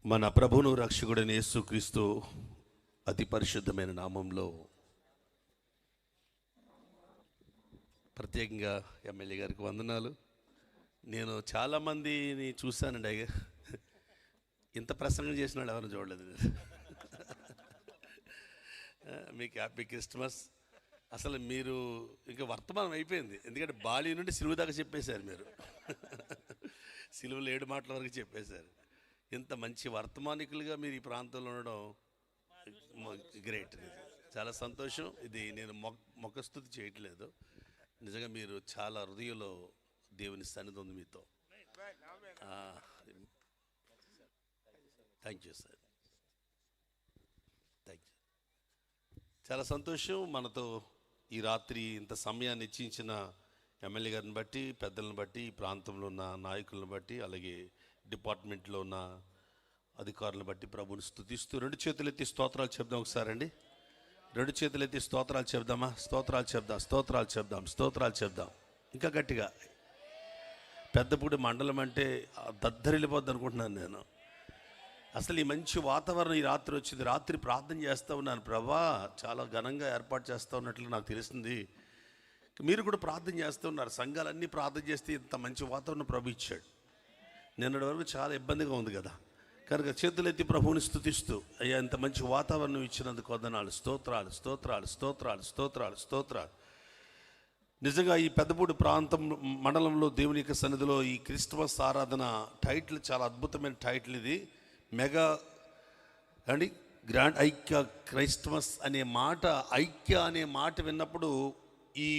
మన ప్రభువును రక్షకుడైన యేసుక్రీస్తు అతి పరిశుద్ధమైన నామంలో ప్రత్యేకంగా ఎమ్మెల్యే గారికి వందనాలు. నేను చాలామందిని చూశానండి, ఇంత ప్రసంగం చేసిన వాళ్ళు ఎవరైనా చూడలేదు. మీకు హ్యాపీ క్రిస్మస్. అసలు మీరు ఇంకా వర్తమానం అయిపోయింది, ఎందుకంటే బాలి నుండి సిలువ దాకా చెప్పేశారు. మీరు సిలువలో 7 మాటల వరకు చెప్పేశారు. ఇంత మంచి వర్తమానికులుగా మీరు ఈ ప్రాంతంలో ఉండడం గ్రేట్, చాలా సంతోషం. ఇది నేను మొక్కస్తుతి చేయట్లేదు, నిజంగా మీరు చాలా హృదయంలో దేవుని సన్నిధి ఉంది మీతో. Thank you sir, thank you. చాలా సంతోషం మనతో ఈ రాత్రి ఇంత సమయాన్ని ఇచ్చించిన ఎమ్మెల్యే గారిని బట్టి, పెద్దలను బట్టి, ఈ ప్రాంతంలో ఉన్న నాయకులను బట్టి, అలాగే డిపార్ట్మెంట్లో ఉన్న అధికారులను బట్టి ప్రభుని స్తుతిస్తూ 2 చేతులు ఎత్తి స్తోత్రాలు చెప్దాం. ఒకసారి అండి, 2 చేతులు ఎత్తి స్తోత్రాలు చెప్దామా? స్తోత్రాలు చెప్దాం, స్తోత్రాలు చెప్దాం, స్తోత్రాలు చెప్దాం. ఇంకా గట్టిగా. పెద్దపూడి మండలం అంటే దద్దరిల్లిపోద్ది అనుకుంటున్నాను నేను. అసలు ఈ మంచి వాతావరణం ఈ రాత్రి వచ్చింది. రాత్రి ప్రార్థన చేస్తూ ఉన్నాను, ప్రభా చాలా ఘనంగా ఏర్పాటు చేస్తూ ఉన్నట్లు నాకు తెలిసింది. మీరు కూడా ప్రార్థన చేస్తూ ఉన్నారు, సంఘాలన్నీ ప్రార్థన చేస్తే ఇంత మంచి వాతావరణం ప్రభు ఇచ్చాడు. నిన్నటి వరకు చాలా ఇబ్బందిగా ఉంది కదా, కనుక చేతులెత్తి ప్రభువుని స్తుతిస్తూ, అయ్యా ఇంత మంచి వాతావరణం ఇచ్చినందుకు వందనాలు, స్తోత్రాలు, స్తోత్రాలు, స్తోత్రాలు, స్తోత్రాలు, స్తోత్రాలు. నిజంగా ఈ పెద్దపూడి ప్రాంతం మండలంలో దేవుని యొక్క సన్నిధిలో ఈ క్రిస్మస్ ఆరాధన టైటిల్ చాలా అద్భుతమైన టైటిల్. ఇది మెగా అండి, గ్రాండ్ ఐక్య క్రైస్టమస్ అనే మాట, ఐక్య అనే మాట విన్నప్పుడు ఈ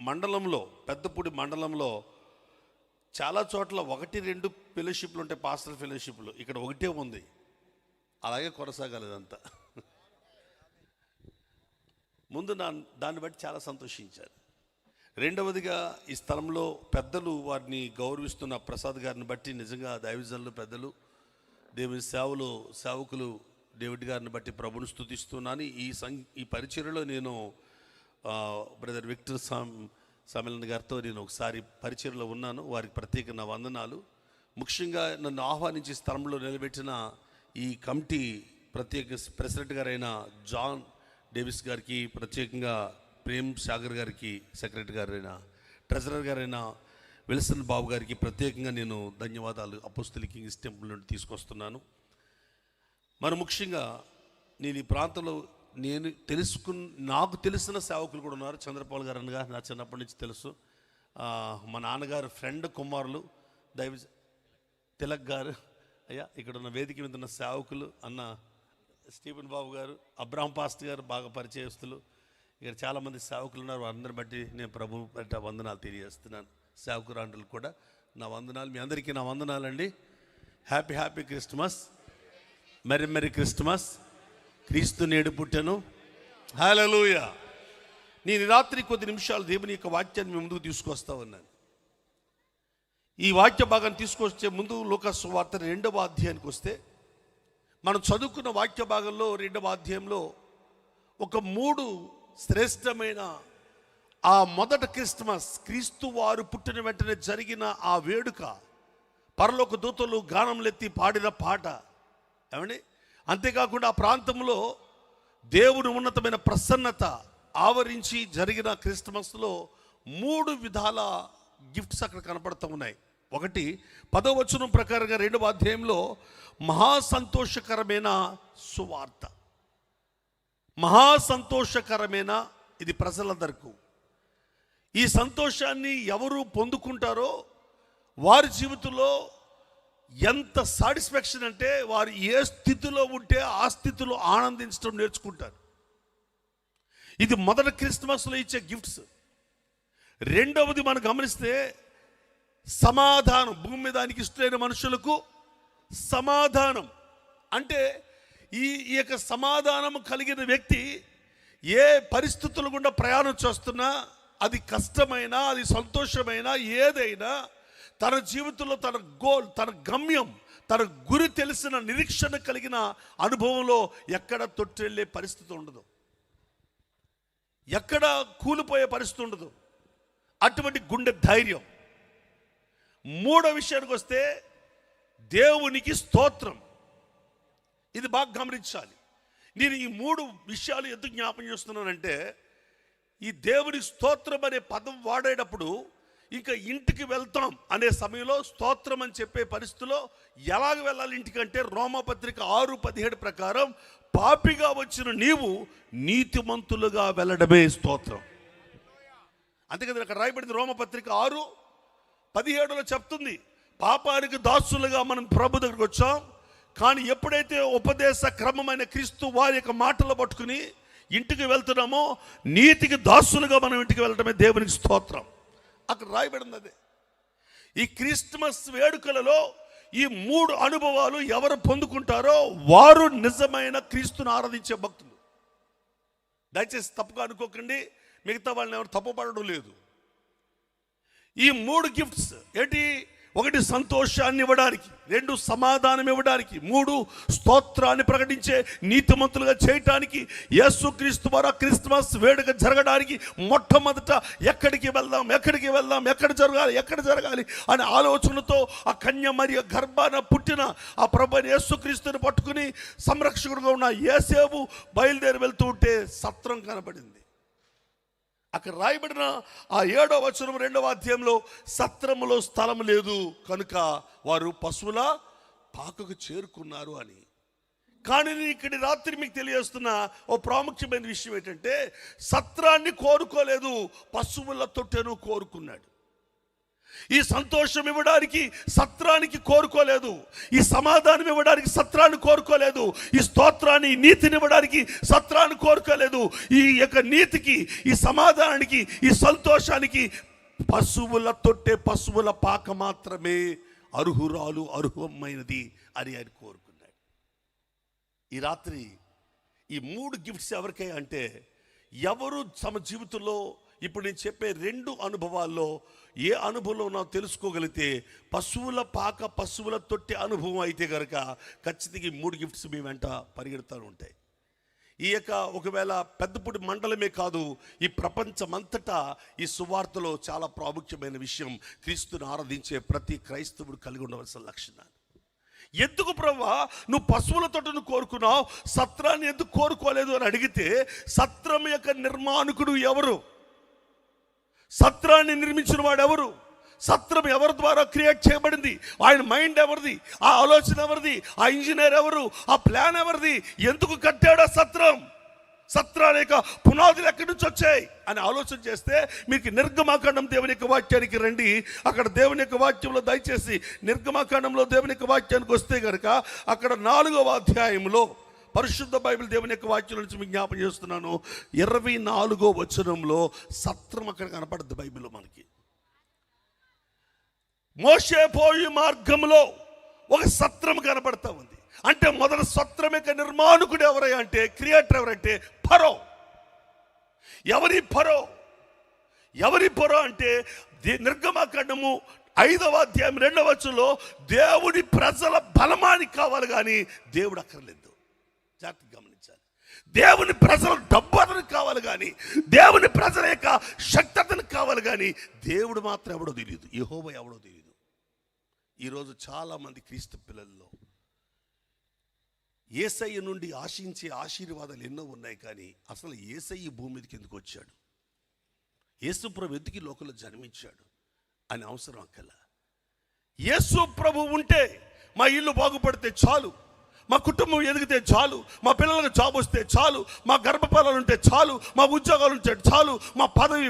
మండలంలో, పెద్దపూడి మండలంలో చాలా చోట్ల 1-2 ఫెలోషిప్లు ఉంటాయి, పాస్టల్ ఫెలోషిప్లు. ఇక్కడ ఒకటే ఉంది, అలాగే కొనసాగలేదంతా. ముందు దాన్ని బట్టి చాలా సంతోషించారు. రెండవదిగా ఈ స్థలంలో పెద్దలు వారిని గౌరవిస్తున్న ప్రసాద్ గారిని బట్టి, నిజంగా దైవజనులు పెద్దలు, దేవుని సేవకులు డేవిడ్ గారిని బట్టి ప్రభుని స్తుతిస్తున్నాను. ఈ పరిచర్యలో నేను బ్రదర్ విక్టర్ సమ్మేళన్ గారితో నేను ఒకసారి పరిచర్యలో ఉన్నాను. వారికి ప్రత్యేక నా వందనాలు. ముఖ్యంగా నన్ను ఆహ్వానించి స్థలంలో నిలబెట్టిన ఈ కమిటీ ప్రత్యేక ప్రెసిడెంట్ గారైన జాన్ డేవిస్ గారికి, ప్రత్యేకంగా ప్రేమ్ సాగర్ గారికి, సెక్రటరీ గారైన ట్రెజరర్ గారైన విల్సన్ బాబు గారికి ప్రత్యేకంగా నేను ధన్యవాదాలు అపోస్తలిక్ కింగ్స్ టెంపుల్ నుండి తీసుకొస్తున్నాను. మరి ముఖ్యంగా నేను ఈ ప్రాంతంలో నాకు తెలిసిన సేవకులు కూడా ఉన్నారు. చంద్రపాల్ గారు అనగా నా చిన్నప్పటి నుంచి తెలుసు. మా నాన్నగారు ఫ్రెండ్ కుమారులు దైవ తిలక్ గారు, అయ్యా ఇక్కడ ఉన్న వేదిక మీద ఉన్న సేవకులు అన్న స్టీఫెన్ బాబు గారు, అబ్రాహం పాస్ట్ గారు బాగా పరిచయస్తులు. ఇక్కడ చాలామంది సేవకులు ఉన్నారు. వారందరిని బట్టి నేను ప్రభు పట్ల వందనాలు తెలియజేస్తున్నాను. సేవకురాండ్రులు కూడా నా వందనాలు. మీ అందరికీ నా వందనాలండి. Happy happy Christmas, merry Christmas. క్రీస్తు నేడు పుట్టెను. హల్లెలూయా. నేను రాత్రి కొద్ది నిమిషాలు దేవుని యొక్క వాక్యాన్ని మీ ముందుకు తీసుకొస్తా ఉన్నాను. ఈ వాక్య భాగాన్ని తీసుకొచ్చే ముందు లూకాసు సువార్త 2వ అధ్యాయానికి వస్తే, మనం చదువుకున్న వాక్య భాగంలో 2వ అధ్యాయంలో ఒక 3 శ్రేష్టమైన ఆ మొదట క్రిస్మస్, క్రీస్తు వారు పుట్టిన వెంటనే జరిగిన ఆ వేడుక, పరలోక దూతలు గానములెత్తి పాడిన పాట, ఏమండి, అంతేకాకుండా ఆ ప్రాంతంలో దేవుని ఉన్నతమైన ప్రసన్నత ఆవరించి జరిగిన క్రిస్మస్లో 3 విధాల గిఫ్ట్స్ అక్కడ కనపడుతూ ఉన్నాయి. ఒకటి 10వ వచనం ప్రకారంగా 2వ అధ్యాయంలో మహాసంతోషకరమైన సువార్త. మహాసంతోషకరమైన, ఇది ప్రజలందరికీ. ఈ సంతోషాన్ని ఎవరు పొందుకుంటారో వారి జీవితంలో ఎంత సాటిస్ఫాక్షన్ అంటే, వారు ఏ స్థితిలో ఉంటే ఆ స్థితిలో ఆనందించడం నేర్చుకుంటారు. ఇది మొదటి క్రిస్మస్లో ఇచ్చే గిఫ్ట్స్. రెండవది మనం గమనిస్తే సమాధానం. భూమి మీద దానికి ఇష్టమైన మనుషులకు సమాధానం అంటే, ఈ యొక్క సమాధానం కలిగిన వ్యక్తి ఏ పరిస్థితుల గుండా ప్రయాణం చేస్తున్నా, అది కష్టమైనా, అది సంతోషమైనా, ఏదైనా తన జీవితంలో తన గోల్, తన గమ్యం, తన గురి తెలిసిన నిరీక్షణ కలిగిన అనుభవంలో ఎక్కడ తొట్టెళ్ళే పరిస్థితి ఉండదు, ఎక్కడ కూలిపోయే పరిస్థితి ఉండదు. అటువంటి గుండె ధైర్యం. 3వ విషయానికి వస్తే దేవునికి స్తోత్రం. ఇది బాగా గమనించాలి. నేను ఈ 3 విషయాలు ఎందుకు జ్ఞాపం చేస్తున్నానంటే, ఈ దేవుని స్తోత్రం అనే పదం వాడేటప్పుడు ఇంకా ఇంటికి వెళ్తాం అనే సమయంలో స్తోత్రం అని చెప్పే పరిస్థితిలో ఎలాగ వెళ్ళాలి ఇంటికంటే, రోమపత్రిక 6:17 ప్రకారం పాపిగా వచ్చిన నీవు నీతిమంతులుగా వెళ్ళడమే స్తోత్రం. అందుకని అక్కడ రాయబడింది రోమపత్రిక 6:17 చెప్తుంది, పాపానికి దాసులుగా మనం ప్రభు దగ్గరికి వచ్చాం, కానీ ఎప్పుడైతే ఉపదేశ క్రమమైన క్రీస్తు వారి యొక్క మాటలు పట్టుకుని ఇంటికి వెళ్తున్నామో నీతికి దాసులుగా మనం ఇంటికి వెళ్ళడమే దేవునికి స్తోత్రం. అక్కడ రాయబడింది అదే. ఈ క్రిస్మస్ వేడుకలలో ఈ 3 అనుభవాలు ఎవరు పొందుకుంటారో వారు నిజమైన క్రీస్తుని ఆరాధించే భక్తులు. దయచేసి తప్పుగా అనుకోకండి, మిగతా వాళ్ళని ఎవరు తప్పుపడడం లేదు. ఈ 3 గిఫ్ట్స్ ఏంటి? 1 సంతోషాన్ని ఇవ్వడానికి, 2 సమాధానం ఇవ్వడానికి, 3 స్తోత్రాన్ని ప్రకటించే నీతిమంతులుగా చేయటానికి, యేసుక్రీస్తు ద్వారా క్రిస్మస్ వేడుక జరగడానికి మొట్టమొదట ఎక్కడికి వెళ్దాం, ఎక్కడ జరగాలి అనే ఆలోచనతో ఆ కన్య మరియ గర్భాన పుట్టిన ఆ ప్రభువైన యేసుక్రీస్తుని పట్టుకుని సంరక్షకుడుగా ఉన్న యేసేపు బయలుదేరి వెళ్తూ ఉంటే సత్రం కనబడింది. అక్కడ రాయబడిన ఆ 7వ వచనం 2వ అధ్యాయంలో సత్రములో స్థలం లేదు కనుక వారు పశువుల పాకకు చేరుకున్నారు అని. కానీ నేను ఇక్కడ రాత్రి మీకు తెలియజేస్తున్న ఓ ప్రాముఖ్యమైన విషయం ఏంటంటే, సత్రాన్ని కోరుకోలేదు, పశువుల తొట్టెను కోరుకున్నాడు. ఈ సంతోషం ఇవ్వడానికి సత్రానికి కోరుకోలేదు, ఈ సమాధానం ఇవ్వడానికి సత్రాన్ని కోరుకోలేదు, ఈ స్తోత్రాన్ని నీతిని ఇవ్వడానికి సత్రాన్ని కోరుకోలేదు. ఈ యొక్క నీతికి, ఈ సమాధానానికి, ఈ సంతోషానికి పశువుల తొట్టె, పశువుల పాక మాత్రమే అర్హమైనది అని ఆయన కోరుకున్నాడు. ఈ రాత్రి ఈ 3 గిఫ్ట్స్ ఎవరికై అంటే, ఎవరు తమ జీవితంలో ఇప్పుడు నేను చెప్పే 2 అనుభవాల్లో ఏ అనుభవంలో నాకు తెలుసుకోగలిగితే, పశువుల పాక, పశువుల తొట్టి అనుభవం అయితే కనుక ఖచ్చితంగా 3 గిఫ్ట్స్ మీ వెంట పరిగెడుతూ ఉంటాయి. ఈ యొక్క ఒకవేళ పెద్దపూడి మండలమే కాదు, ఈ ప్రపంచమంతటా ఈ సువార్తలో చాలా ప్రాముఖ్యమైన విషయం క్రీస్తుని ఆరాధించే ప్రతి క్రైస్తవుడు కలిగి ఉండవలసిన లక్షణాలు. ఎందుకు ప్రభువా నువ్వు పశువుల తోటను కోరుకున్నావు, సత్రాన్ని ఎందుకు కోరుకోలేదు అని అడిగితే, సత్రం యొక్క నిర్మాణకుడు ఎవరు? సత్రాన్ని నిర్మించిన వాడు ఎవరు? సత్రం ఎవరి ద్వారా క్రియేట్ చేయబడింది? ఆయన మైండ్ ఎవరిది? ఆ ఆలోచన ఎవరిది? ఆ ఇంజనీర్ ఎవరు? ఆ ప్లాన్ ఎవరిది? ఎందుకు కట్టాడు ఆ సత్రం? సత్రాల యొక్క పునాదులు ఎక్కడి నుంచి వచ్చాయి అని ఆలోచన చేస్తే మీకు నిర్గమాకాండం దేవుని యొక్క వాక్యానికి రండి. అక్కడ దేవుని యొక్క వాక్యంలో దయచేసి నిర్గమాకాండంలో దేవుని యొక్క వాక్యానికి వస్తే కనుక అక్కడ 4వ అధ్యాయంలో పరిశుద్ధ బైబిల్ దేవుని యొక్క వాక్యం నుంచి మీకు జ్ఞాపం చేస్తున్నాను. 24వ వచనంలో సత్రం అక్కడ కనపడుద్ది బైబిల్లో మనకి. మోషే పోయి మార్గంలో ఒక సత్రం కనపడతా ఉంది. అంటే మొదటి సత్రం యొక్క నిర్మాణకుడు ఎవరై అంటే, క్రియేటర్ ఎవరంటే ఫరో. ఎవరి ఫరో అంటే నిర్గమాకాండము 5వ అధ్యాయం 2వ వచనంలో దేవుడి ప్రజల బలమానికి కావాలి కానీ దేవుడు అక్కర్లేదు. జాగ్రత్తగా గమనించాలి. దేవుని ప్రజల డబ్బు అతనికి కావాలి కానీ, దేవుని ప్రజల యొక్క శక్తి అతనికి కావాలి కానీ, దేవుడు మాత్రం ఎవడో తెలియదు, యెహోవా ఎవడో తెలియదు. ఈరోజు చాలామంది క్రీస్తు పిల్లల్లో యేసయ్య నుండి ఆశించే ఆశీర్వాదాలు ఎన్నో ఉన్నాయి కానీ అసలు యేసయ్య భూమి మీదకి ఎందుకు వచ్చాడు, యేసు ప్రభు ఎందుకు లోకంలో జన్మించాడు అని అవసరం అక్కల. యేసు ప్రభు ఉంటే మా ఇల్లు బాగుపడితే చాలు, మా కుటుంబం ఎదిగితే చాలు, మా పిల్లలకు జాబ్ వస్తే చాలు, మా గర్భఫలాలు ఉంటే చాలు, మా ఉద్యోగాలు ఉంటే చాలు, మా పదవి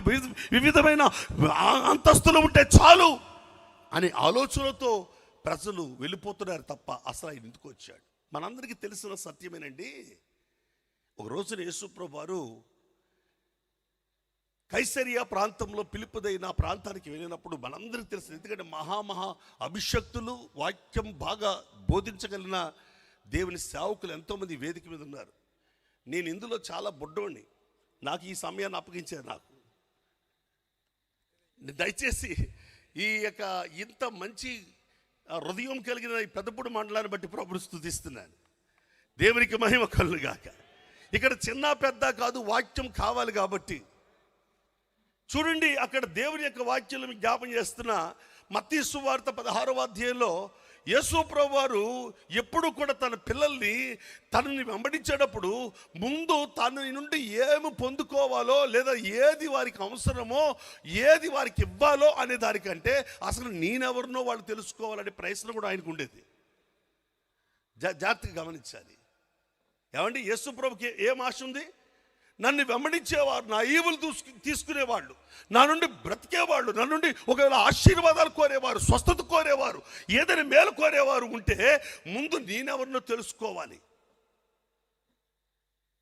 వివిధమైన అంతస్తులు ఉంటే చాలు అనే ఆలోచనతో ప్రజలు వెళ్ళిపోతున్నారు తప్ప అసలు ఆయన ఎందుకు వచ్చాడు? మనందరికీ తెలిసిన సత్యమేనండి. ఒక రోజున యేసుప్రభు వారు కైసరియా ప్రాంతంలో పిలుపుదైన ప్రాంతానికి వెళ్ళినప్పుడు మనందరికీ తెలుసు, ఎందుకంటే మహా అభిషక్తులు, వాక్యం బాగా బోధించగలిగిన దేవుని సేవకులు ఎంతోమంది వేదిక మీద ఉన్నారు. నేను ఇందులో చాలా బుడ్డోడిని, నాకు ఈ సమయాన్ని అప్పగించారు. నాకు దయచేసి ఈ యొక్క ఇంత మంచి హృదయం కలిగిన ఈ పెద్దపూడి మండలాన్ని బట్టి ప్రభువుని స్తుతిస్తున్నాను. దేవునికి మహిమ కలుగుగాక. ఇక్కడ చిన్న పెద్ద కాదు, వాక్యం కావాలి కాబట్టి చూడండి. అక్కడ దేవుని యొక్క వాక్యం జ్ఞాపం చేస్తున్న మత్తయి సువార్త 16వ అధ్యాయంలో యేసు ప్రభువు వారు ఎప్పుడు కూడా తన పిల్లల్ని తనని వెంబడించేటప్పుడు ముందు తన నుండి ఏమి పొందుకోవాలో, లేదా ఏది వారికి అవసరమో, ఏది వారికి ఇవ్వాలో అనే దానికంటే అసలు నేనెవరినో వాళ్ళు తెలుసుకోవాలనే ప్రయత్నం కూడా ఆయనకు ఉండేది. జాగ్రత్తగా గమనించాలి. ఏమండి, యేసు ప్రభుకి ఏం ఆశ ఉంది? నన్ను వెంబడించేవారు, నా ఈవులు తీసుకునేవాళ్ళు, నా నుండి బ్రతికేవాళ్ళు, నా నుండి ఒకవేళ ఆశీర్వాదాలు కోరేవారు, స్వస్థత కోరేవారు, ఏదైనా మేలు కోరేవారు ఉంటే ముందు నేనెవరినో తెలుసుకోవాలి.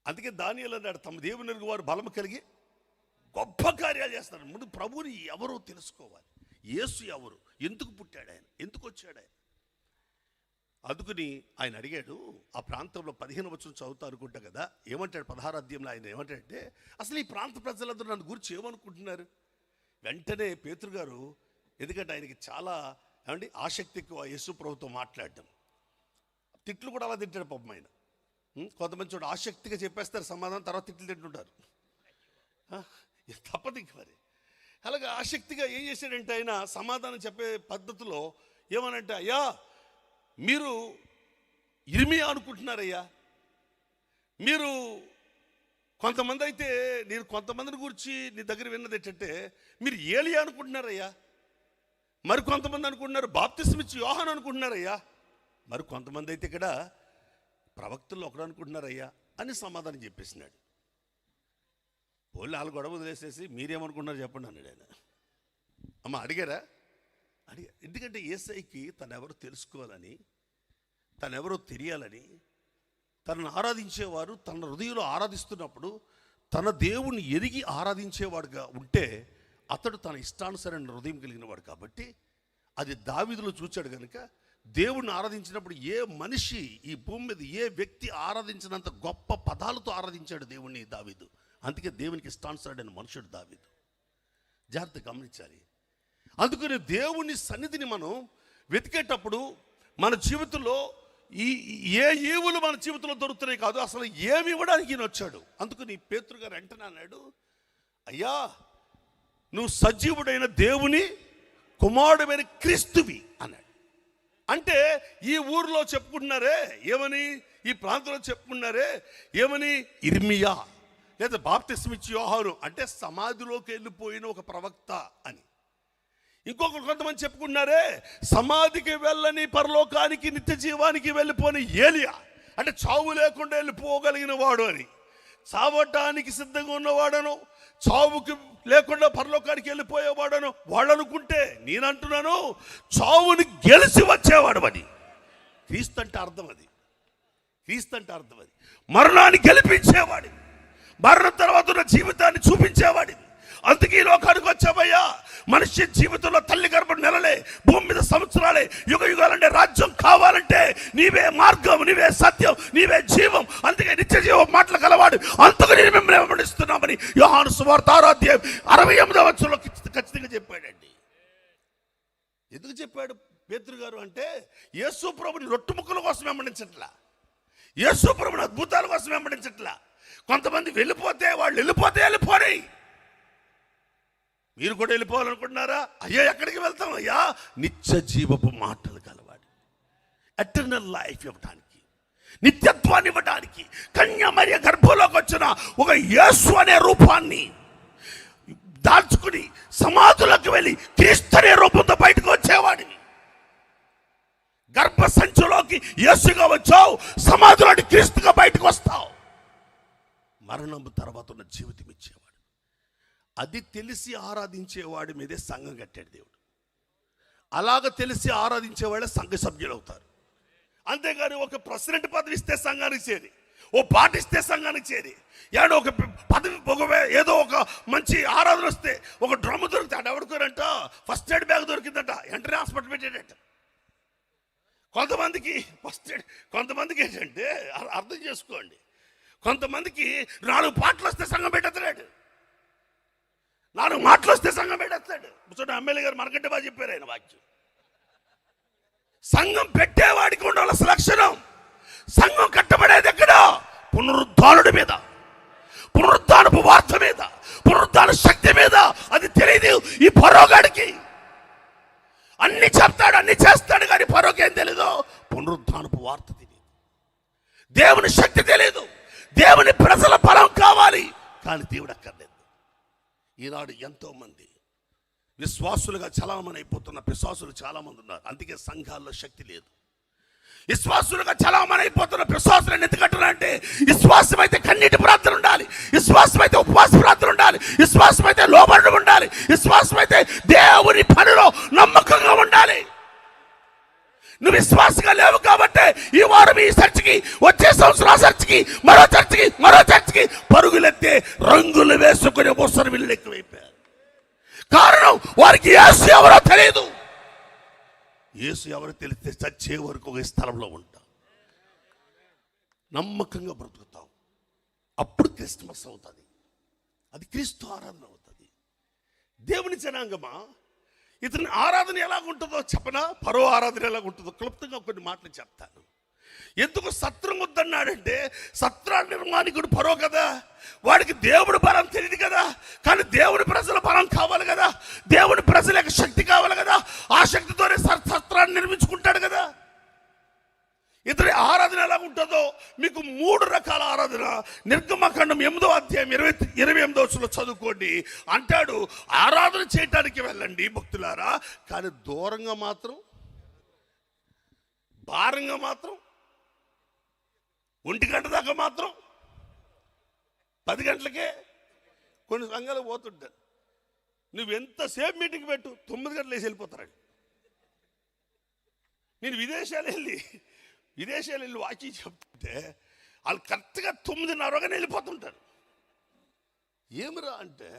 అందుకే దానియేలు అన్నాడు, తమ దేవుని ఎరుగు వారు బలము కలిగి గొప్ప కార్యాలు చేస్తారు. ముందు ప్రభువుని ఎవరో తెలుసుకోవాలి. యేసు ఎవరు, ఎందుకు పుట్టాడు ఆయన, ఎందుకు వచ్చాడు ఆయన. అందుకుని ఆయన అడిగాడు. ఆ ప్రాంతంలో 15వ వచనం చదువుతా అనుకుంటా కదా, ఏమంటాడు 16వ అధ్యాయంలో ఆయన ఏమంటాడంటే, అసలు ఈ ప్రాంత ప్రజలందరూ నన్ను గురించి ఏమనుకుంటున్నారు. వెంటనే పేతురు గారు, ఎందుకంటే ఆయనకి చాలా ఏమండి ఆసక్తి ఎక్కువ యేసు ప్రభుతో మాట్లాడడం, తిట్లు కూడా అలా తింటాడు పాపం ఆయన. కొంతమంది చూడ ఆసక్తిగా చెప్పేస్తారు సమాధానం, తర్వాత తిట్లు తింటుంటారు. తప్పదు ఇంక మరి. అలాగే ఆసక్తిగా ఏం చేశాడంటే ఆయన సమాధానం చెప్పే పద్ధతిలో ఏమనంటే, అయ్యా మీరు ఇర్మియా అనుకుంటున్నారయ్యా, మీరు కొంతమంది అయితే, నేను కొంతమందిని గురించి నీ దగ్గర విన్నది ఏంటంటే మీరు ఏలియా అనుకుంటున్నారయ్యా, మరి కొంతమంది అనుకుంటున్నారు బాప్తిస్మ ఇచ్చి యోహాను అనుకుంటున్నారయ్యా, మరి కొంతమంది అయితే ఇక్కడ ప్రవక్తల్లో ఒకడు అనుకుంటున్నారయ్యా అని సమాధానం చెప్పేసినాడు. వాళ్ళు వాళ్ళు గొడవ వదిలేసేసి మీరేమనుకుంటున్నారు చెప్పండి అన్నాడు ఆయన. అమ్మ అడిగారా? ఎందుకంటే యేసయ్యకి తనెవరో తెలుసుకోవాలని, తనెవరో తెలియాలని, తనను ఆరాధించేవారు తన హృదయంలో ఆరాధిస్తున్నప్పుడు తన దేవుణ్ణి ఎరిగి ఆరాధించేవాడుగా ఉంటే అతడు తన ఇష్టానుసరైన హృదయం కలిగిన వాడు. కాబట్టి అది దావీదులో చూచాడు కనుక దేవుణ్ణి ఆరాధించినప్పుడు ఏ మనిషి ఈ భూమి మీద ఏ వ్యక్తి ఆరాధించినంత గొప్ప పదాలతో ఆరాధించాడు దేవుణ్ణి దావీదు. అందుకే దేవునికి ఇష్టానుసరైన మనుషుడు దావీదు. జాగ్రత్త గమనించాలి. అందుకని దేవుని సన్నిధిని మనం వెతికేటప్పుడు మన జీవితంలో ఏ ఈవులు మన జీవితంలో దొరుకుతున్నాయి కాదు, అసలు ఏమి ఇవ్వడానికి ఈయన వచ్చాడు. అందుకని పేతురు గారు వెంటనే అన్నాడు, అయ్యా నువ్వు సజీవుడైన దేవుని కుమారుడైన క్రీస్తువి అన్నాడు. అంటే ఈ ఊరిలో చెప్పుకుంటున్నారే ఏమని, ఈ ప్రాంతంలో చెప్పుకున్నారే ఏమని, ఇర్మియా లేదా బాప్తిస్మ ఇచ్చి యోహాను అంటే సమాధిలోకి వెళ్ళిపోయిన ఒక ప్రవక్త అని. ఇంకొక కొంతమంది చెప్పుకున్నారే సమాధికి వెళ్ళని పరలోకానికి నిత్య జీవానికి వెళ్ళిపోని ఏలియా అంటే చావు లేకుండా వెళ్ళిపోగలిగిన వాడు అని. చావటానికి సిద్ధంగా ఉన్నవాడను, చావుకి లేకుండా పరలోకానికి వెళ్ళిపోయేవాడను వాళ్ళు అనుకుంటే, నేనంటున్నాను చావుని గెలిచి వచ్చేవాడు అని. క్రీస్తు అంటే అర్థం అది. క్రీస్తు అంటే అర్థం అది మరణాన్ని గెలిపించేవాడి, మరణం తర్వాత ఉన్న జీవితాన్ని చూపించేవాడి. అందుకే ఈ లోకానికి వచ్చామయ్యా. మనిషి జీవితంలో తల్లి గర్భం నెలలే, భూమి మీద సంవత్సరాలే, యుగ యుగాలంటే రాజ్యం కావాలంటే నీవే మార్గం, నీవే సత్యం, నీవే జీవం, అందుకే నిత్య జీవం మాటలు కలవాడు. అందుకు నేను మిమ్మల్ని వెంబడిస్తున్నామని యోహాను సువార్త 6వ అధ్యాయం 68వ వచనంలో ఖచ్చితంగా చెప్పాడండి. ఎందుకు చెప్పాడు పేతురు గారు అంటే, యేసు ప్రభుని రొట్టుముక్కల కోసం వెంబడించట్లా, యేసు ప్రభుని అద్భుతాల కోసం వెంబడించట్లా. కొంతమంది వెళ్ళిపోతే వాళ్ళు వెళ్ళిపోని, మీరు కూడా వెళ్ళిపోవాలనుకుంటున్నారా? అయ్యా ఎక్కడికి వెళ్తాం? అయ్యా నిత్య జీవపు మాటలు కలవాడు, ఎటర్నల్ లైఫ్ ఇవ్వడానికి, నిత్యత్వాన్ని ఇవ్వడానికి కన్య మరియ గర్భంలోకి వచ్చిన ఒక యేసు అనే రూపాన్ని దాల్చుకుని సమాధులకు వెళ్ళి క్రీస్తు అనే రూపంతో బయటకు వచ్చేవాడిని. గర్భ సంచిలోకి యేసుగా వచ్చావు, సమాధిలోని క్రీస్తుగా బయటకు వస్తావు. మరణం తర్వాత ఉన్న జీవితం ఇచ్చేవాడు. అది తెలిసి ఆరాధించేవాడి మీదే సంఘం కట్టాడు దేవుడు. అలాగ తెలిసి ఆరాధించేవాళ్ళే సంఘ సభ్యులు అవుతారు. అంతేగాని ఒక ప్రెసిడెంట్ పదవి ఇస్తే సంఘానికి చేరి, ఓ పార్టీ ఇస్తే సంఘానికి చేరి, ఏదో ఒక పదవి ఏదో ఒక మంచి ఆరాధన వస్తే ఒక డ్రమ్ దొరికితే అటు ఎవడుకోరంట ఫస్ట్ ఎయిడ్ బ్యాగ్ దొరికిందంట వెంటనే హాస్పిటల్ పెట్టాడంట. కొంతమందికి ఏంటంటే అర్థం చేసుకోండి, కొంతమందికి 4 పాటలు వస్తే సంఘం పెట్టేస్తాడు, 4 మాటలు వస్తే సంఘం పెట్టేస్తాడు. ఎమ్మెల్యే గారు మనకంటే బాగా చెప్పారు ఆయన వాక్యం. సంఘం పెట్టేవాడికి ఉండవలసిన లక్షణం, సంఘం కట్టబడేది ఎక్కడ? పునరుద్ధానుడి మీద, పునరుద్ధానపు వార్త మీద, పునరుద్ధాన శక్తి మీద. అది తెలియదు ఈ పరోగాడికి. అన్ని చెప్తాడు, అన్ని చేస్తాడు, కానీ ఫరోకేం తెలీదు, పునరుద్ధానపు వార్త తెలియదు, దేవుని శక్తి తెలియదు, దేవుని ప్రజల బలం కావాలి, కానీ దేవుడు అక్కర్లేదు. ఈనాడు ఎంతో మంది విశ్వాసులుగా చలామణి అయిపోతున్న పిశాసులు చాలా మంది ఉన్నారు. అందుకే సంఘాల్లో శక్తి లేదు. విశ్వాసులుగా చలామణి అయిపోతున్న పిశాసులను ఎందుకంటున్నారంటే, విశ్వాసం అయితే కన్నీటి ప్రార్థన ఉండాలి, విశ్వాసం అయితే ఉపవాస ప్రార్థన ఉండాలి, విశ్వాసం అయితే లోబడి ఉండాలి, విశ్వాసం అయితే దేవుని పనిలో నమ్మకంగా ఉండాలి. నువ్వు విశ్వాసంగా లేవు కాబట్టి ఈ వారం ఈ చర్చికి, వచ్చే సంవత్సరం ఆ చర్చికి, మరో చర్చికి పరుగులెత్తే రంగులు వేసుకునే ముసరు వీళ్ళు ఎక్కువైపోయారు. కారణం వారికి యేసు ఎవరో తెలియదు. యేసు ఎవరో తెలిస్తే చచ్చే వరకు ఒక స్థలంలో ఉంటాం, నమ్మకంగా బ్రతుకుతాం. అప్పుడు క్రిస్మస్ అవుతుంది, అది క్రీస్తు ఆరాధన అవుతుంది. దేవుని జనాంగమా, ఇతని ఆరాధన ఎలాగుంటుందో చెప్పనా? పరో ఆరాధన ఎలాగుంటుందో క్లుప్తంగా కొన్ని మాటలు చెప్తాను. ఎందుకు సత్రం వద్దన్నాడంటే, సత్ర నిర్మాణికుడు పరో కదా, వాడికి దేవుడి బలం తెలియదు కదా, కానీ దేవుని ప్రజల బలం కావాలి కదా, దేవుని ప్రజల యొక్క శక్తి కావాలి కదా, ఆ శక్తితోనే సత్రాన్ని నిర్మించుకుంటాడు కదా. ఇతని ఆరాధన ఎలా ఉంటుందో మీకు 3 రకాల ఆరాధన నిర్గమకాండం 8వ అధ్యాయం 28వ చదువుకోండి. అంటాడు, ఆరాధన చేయటానికి వెళ్ళండి భక్తులారా, కానీ దూరంగా మాత్రం, భారంగా మాత్రం, 1 గంట దాకా మాత్రం, 10 గంటలకే కొన్ని సంఘాలు పోతుంటారు. నువ్వు ఎంతసేపు మీటింగ్ పెట్టు, 9 గంటలు వేసి వెళ్ళిపోతారండి. నేను విదేశాలు వెళ్ళి వాకి చెప్తుంటే వాళ్ళు కరెక్ట్గా 9:30 వెళ్ళిపోతుంటారు. ఏమిరా అంటే,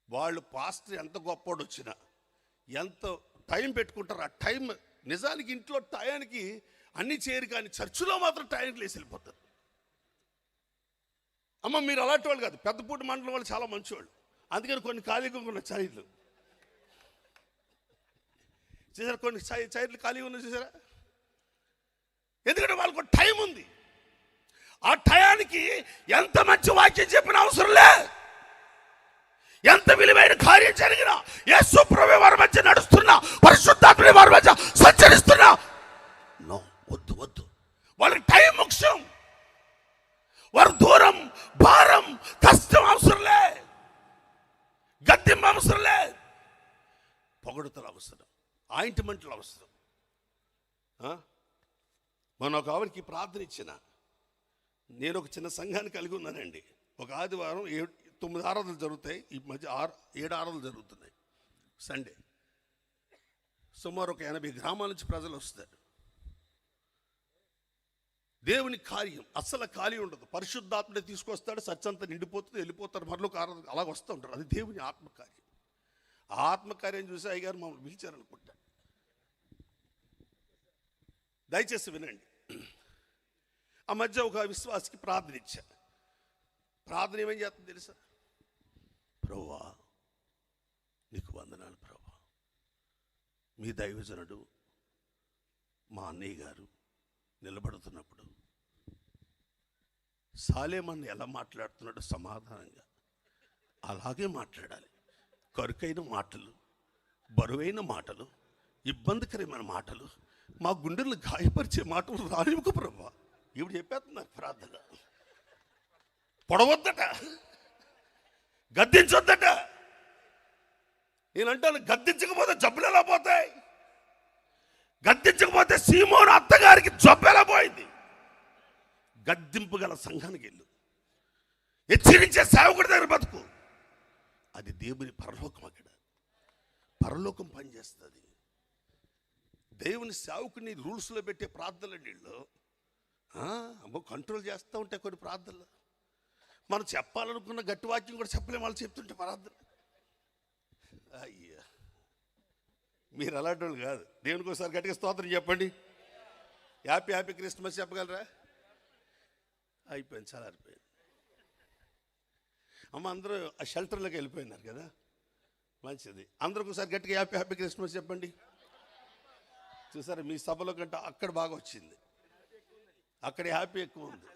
వాళ్ళు పాస్టర్ ఎంత గొప్పోడు వచ్చినా ఎంత టైం పెట్టుకుంటారు, ఆ టైం నిజానికి ఇంట్లో టయానికి అన్నీ చేయరు, కానీ చర్చిలో మాత్రం టయానికి లేసి వెళ్ళిపోతారు. అమ్మ మీరు అలాంటి వాళ్ళు కాదు, పెద్దపూటి మండలం వాళ్ళు చాలా మంచివాళ్ళు, అందుకని కొన్ని ఖాళీగా ఉన్న చైర్లు చూసారా, కొన్ని చైర్లు ఖాళీగా ఉన్నాయి చూసారా, ఎందుకంటే వాళ్ళకు టైం ఉంది. ఆ టయానికి ఎంత మంచి వాక్యం చెప్పిన అవసరం లే, ఎంత విలువైన కార్యం జరిగినా, యేసు ప్రభువు వారి మధ్య నడుస్తున్నా, పరిశుద్ధాత్మ వారి మధ్య సంచరిస్తున్నా, నో, వద్దు. వాళ్ళకి టైం ముఖ్యం. వారు దూరం, భారం, కష్టం అవసరంలే, గద్దెంపు అవసరంలే, పొగడుతలు అవసరం, ఆయింట్మెంట్లు అవసరం. మన ఒక ఆవిడకి ప్రార్థన ఇచ్చిన, నేను ఒక చిన్న సంఘాన్ని కలిగి ఉన్నానండి. ఒక ఆదివారం 9 ఆరాధనలు జరుగుతాయి, ఈ మధ్య 7 ఆరాధనలు జరుగుతున్నాయి సండే. సుమారు ఒక 80 గ్రామాల నుంచి ప్రజలు వస్తారు. దేవుని కార్యం అస్సలు ఖాళీ ఉండదు, పరిశుద్ధాత్మని తీసుకొస్తాడు, సత్యంతా నిండిపోతుంది, వెళ్ళిపోతారు, మరొక ఆరాధన అలాగ వస్తూ ఉంటారు. అది దేవుని ఆత్మకార్యం. ఆ ఆత్మకార్యం చూసి అయ్యగారు మమ్మల్ని పిలిచారనుకుంటా. దయచేసి వినండి. ఆ మధ్య ఒక విశ్వాసికి ప్రార్థన ఇచ్చా. ప్రార్థన ఏమేం చేస్తుంది తెలుసా? ప్రభువా నీకు వందనాలు ప్రభువా, మీ దైవజనుడు మా అన్నయ్య గారు నిలబడుతున్నప్పుడు సాలేమన్ ఎలా మాట్లాడుతున్నాడో సమాధానంగా అలాగే మాట్లాడాలి. కరుకైన మాటలు, బరువైన మాటలు, ఇబ్బందికరమైన మాటలు, మా గుండెలు గాయపరిచే మాటలు రానివ్వకు ప్రభువా. ఇప్పుడు చెప్పేస్తున్నారు ప్రార్థన. పొడవద్దట, గద్దించొద్దట. నేనంటాను, గద్దించకపోతే జబ్బులు ఎలా పోతాయి? గద్దించకపోతే సీమోను అత్తగారికి జబ్బు ఎలా పోయింది? గద్దింపు గల సంఘానికి వెళ్ళు, హెచ్చరించే సేవకుడి దగ్గర బతుకు. అది దేవుని పరలోకం. అక్కడ పరలోకం పనిచేస్తుంది. దేవుని సేవకుని రూల్స్లో పెట్టే ప్రార్థనలు నీళ్ళు అమ్మో కంట్రోల్ చేస్తూ ఉంటాయి కొన్ని ప్రార్థనలు. మనం చెప్పాలనుకున్న గట్టి వాక్యం కూడా చెప్పలేము, వాళ్ళు చెప్తుంటే ప్రార్థన. అయ్యా మీరు అలాంటి వాళ్ళు కాదు. దేవునికి ఒకసారి గట్టిగా స్తోత్రం చెప్పండి. హ్యాపీ క్రిస్మస్ చెప్పగలరా? అయిపోయింది, చాలా అయిపోయింది. అమ్మ అందరూ ఆ షెల్టర్లోకి వెళ్ళిపోయినారు కదా, మంచిది. అందరికి ఒకసారి గట్టిగా హ్యాపీ క్రిస్మస్ చెప్పండి. చూసారా, మీ సభలో కంటే అక్కడ బాగా వచ్చింది, అక్కడ హ్యాపీ ఎక్కువ ఉంది.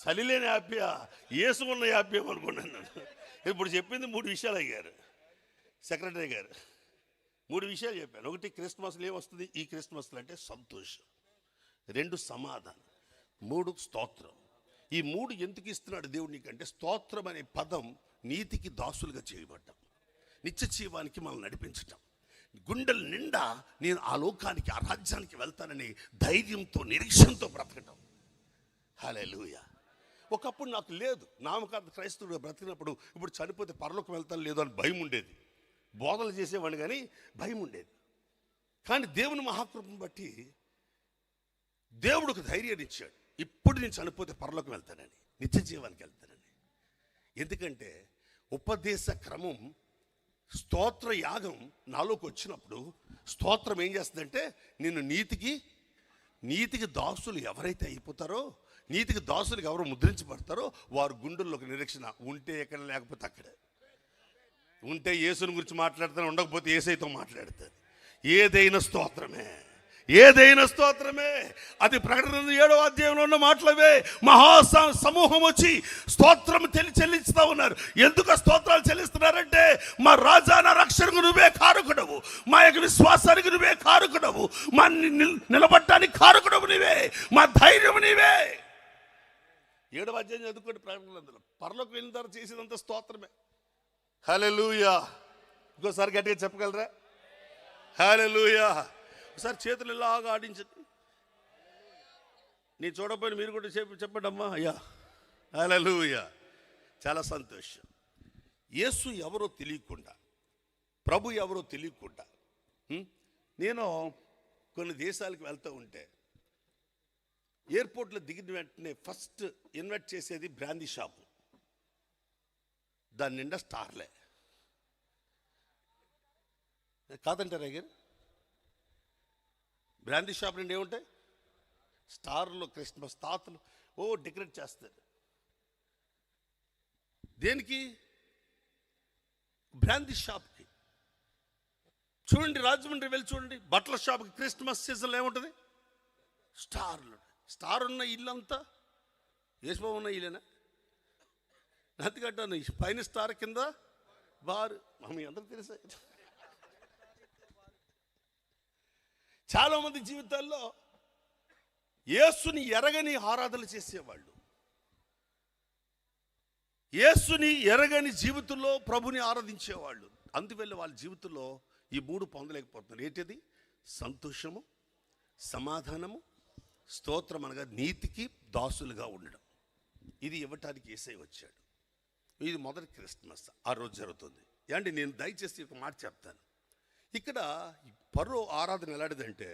చలిలేని హ్యాపీయా, యేసు ఉన్న హ్యాపీ అనుకున్నాను నేను. ఇప్పుడు చెప్పింది 3 విషయాలు అయ్యారు సెక్రటరీ గారు. 3 విషయాలు చెప్పాను. 1 క్రిస్మస్లో ఏమొస్తుంది? ఈ క్రిస్మస్లో అంటే సంతోషం. 2 సమాధానం. 3 స్తోత్రం. ఈ 3 ఎందుకు ఇస్తున్నాడు దేవుడు నీకంటే, స్తోత్రం అనే పదం నీతికి దాసులుగా చేయబడ్డాం, నిత్య జీవానికి మనల్ని నడిపించటం, గుండెల నిండా నేను ఆ లోకానికి ఆ రాజ్యానికి వెళ్తానని ధైర్యంతో నిరీక్షణతో బ్రతకటం. హల్లెలూయా. ఒకప్పుడు నాకు లేదు, నామకార్థ క్రైస్తవుడిగా బ్రతికినప్పుడు ఇప్పుడు చనిపోతే పరలోకం వెళ్తాను లేదు అని భయం ఉండేది. బోధలు చేసేవాడిని కానీ భయం ఉండేది. కానీ దేవుని మహాకృపను బట్టి దేవుడు ఒక ధైర్యాన్ని ఇచ్చాడు. ఇప్పుడు నేను చనిపోతే పరలోకం వెళ్తానని, నిత్య జీవానికి వెళ్తానని. ఎందుకంటే ఉపదేశ క్రమం, స్తోత్ర యాగం నాలోకి వచ్చినప్పుడు స్తోత్రం ఏం చేస్తుందంటే, నిన్ను నీతికి దాసులు ఎవరైతే అయిపోతారో, నీతికి దాసులకు ఎవరు ముద్రించబడతారో వారు గుండెల్లోకి నిరీక్షణ ఉంటే ఎక్కడ, లేకపోతే అక్కడే. ఉంటే యేసుని గురించి మాట్లాడతాను, ఉండకపోతే యేసయ్యతో మాట్లాడతాను. ఏదైనా స్తోత్రమే. అది ప్రకటన 7వ అధ్యాయంలో ఉన్న మాటలవే. సమూహం వచ్చి స్తోత్రం చెల్లిస్తూ ఉన్నారు. ఎందుకు స్తోత్రాలు చెల్లిస్తున్నారంటే, మా రాజా, నా రక్షణకు నువ్వే కారకుడవు, మా యొక్క విశ్వాసానికి నువ్వే కారకుడవు, మా నిలబడటానికి కారకుడవు నీవే, మా ధైర్యం నీవే. 7వ అధ్యాయం చదువుకోండి ప్రకటనలో. పరలోకి వెళ్ళిన తర్వాత చేసేదంతా స్తోత్రమే. హల్లెలూయా. ఇంకోసారి గట్టిగా చెప్పగలరా? హల్లెలూయా. ఒకసారి చేతులు ఇలాగా ఆడించండి. నేను చూడకపోయిన మీరు కూడా చెప్పండి అమ్మా. అయ్యా హల్లెలూయా. చాలా సంతోషం. యేసు ఎవరో తెలియకుండా, ప్రభు ఎవరో తెలియకుండా, నేను కొన్ని దేశాలకు వెళ్తూ ఉంటే ఎయిర్పోర్ట్లో దిగిన వెంటనే ఫస్ట్ ఇన్వైట్ చేసేది బ్రాందీ షాపు. దాని నిండా స్టార్లే. కాదంటారా గారు? బ్రాందీ షాప్ నుండి ఏముంటాయి? స్టార్లు, క్రిస్మస్ తాతలు డెకరేట్ చేస్తారు. దేనికి? బ్రాందీ షాప్కి. చూడండి, రాజమండ్రి వెళ్ళి చూడండి, బట్టల షాప్కి క్రిస్మస్ సీజన్లో ఏముంటుంది? స్టార్లు. స్టార్ ఉన్న ఇల్లు అంతా యేసుబాబు ఉన్న ఇల్లేనా? నతికట్టాను. పైన స్టార్, కింద బారు. మీ అందరికి తెలుసా? చాలామంది జీవితాల్లో యేసుని ఎరగని ఆరాధనలు చేసేవాళ్ళు, యేసుని ఎరగని జీవితంలో ప్రభుని ఆరాధించేవాళ్ళు. అందువల్ల వాళ్ళ జీవితంలో ఈ 3 పొందలేకపోతున్నారు. ఏంటిది? సంతోషము, సమాధానము, స్తోత్రం, అనగా నీతికి దాసులుగా ఉండడం. ఇది ఇవ్వటానికి యేసయ్య వచ్చాడు. ఇది మొదటి క్రిస్మస్ ఆ రోజు జరుగుతుంది. ఏమండి, నేను దయచేసి ఒక మాట చెప్తాను. ఇక్కడ పరో ఆరాధన ఎలాంటిదంటే,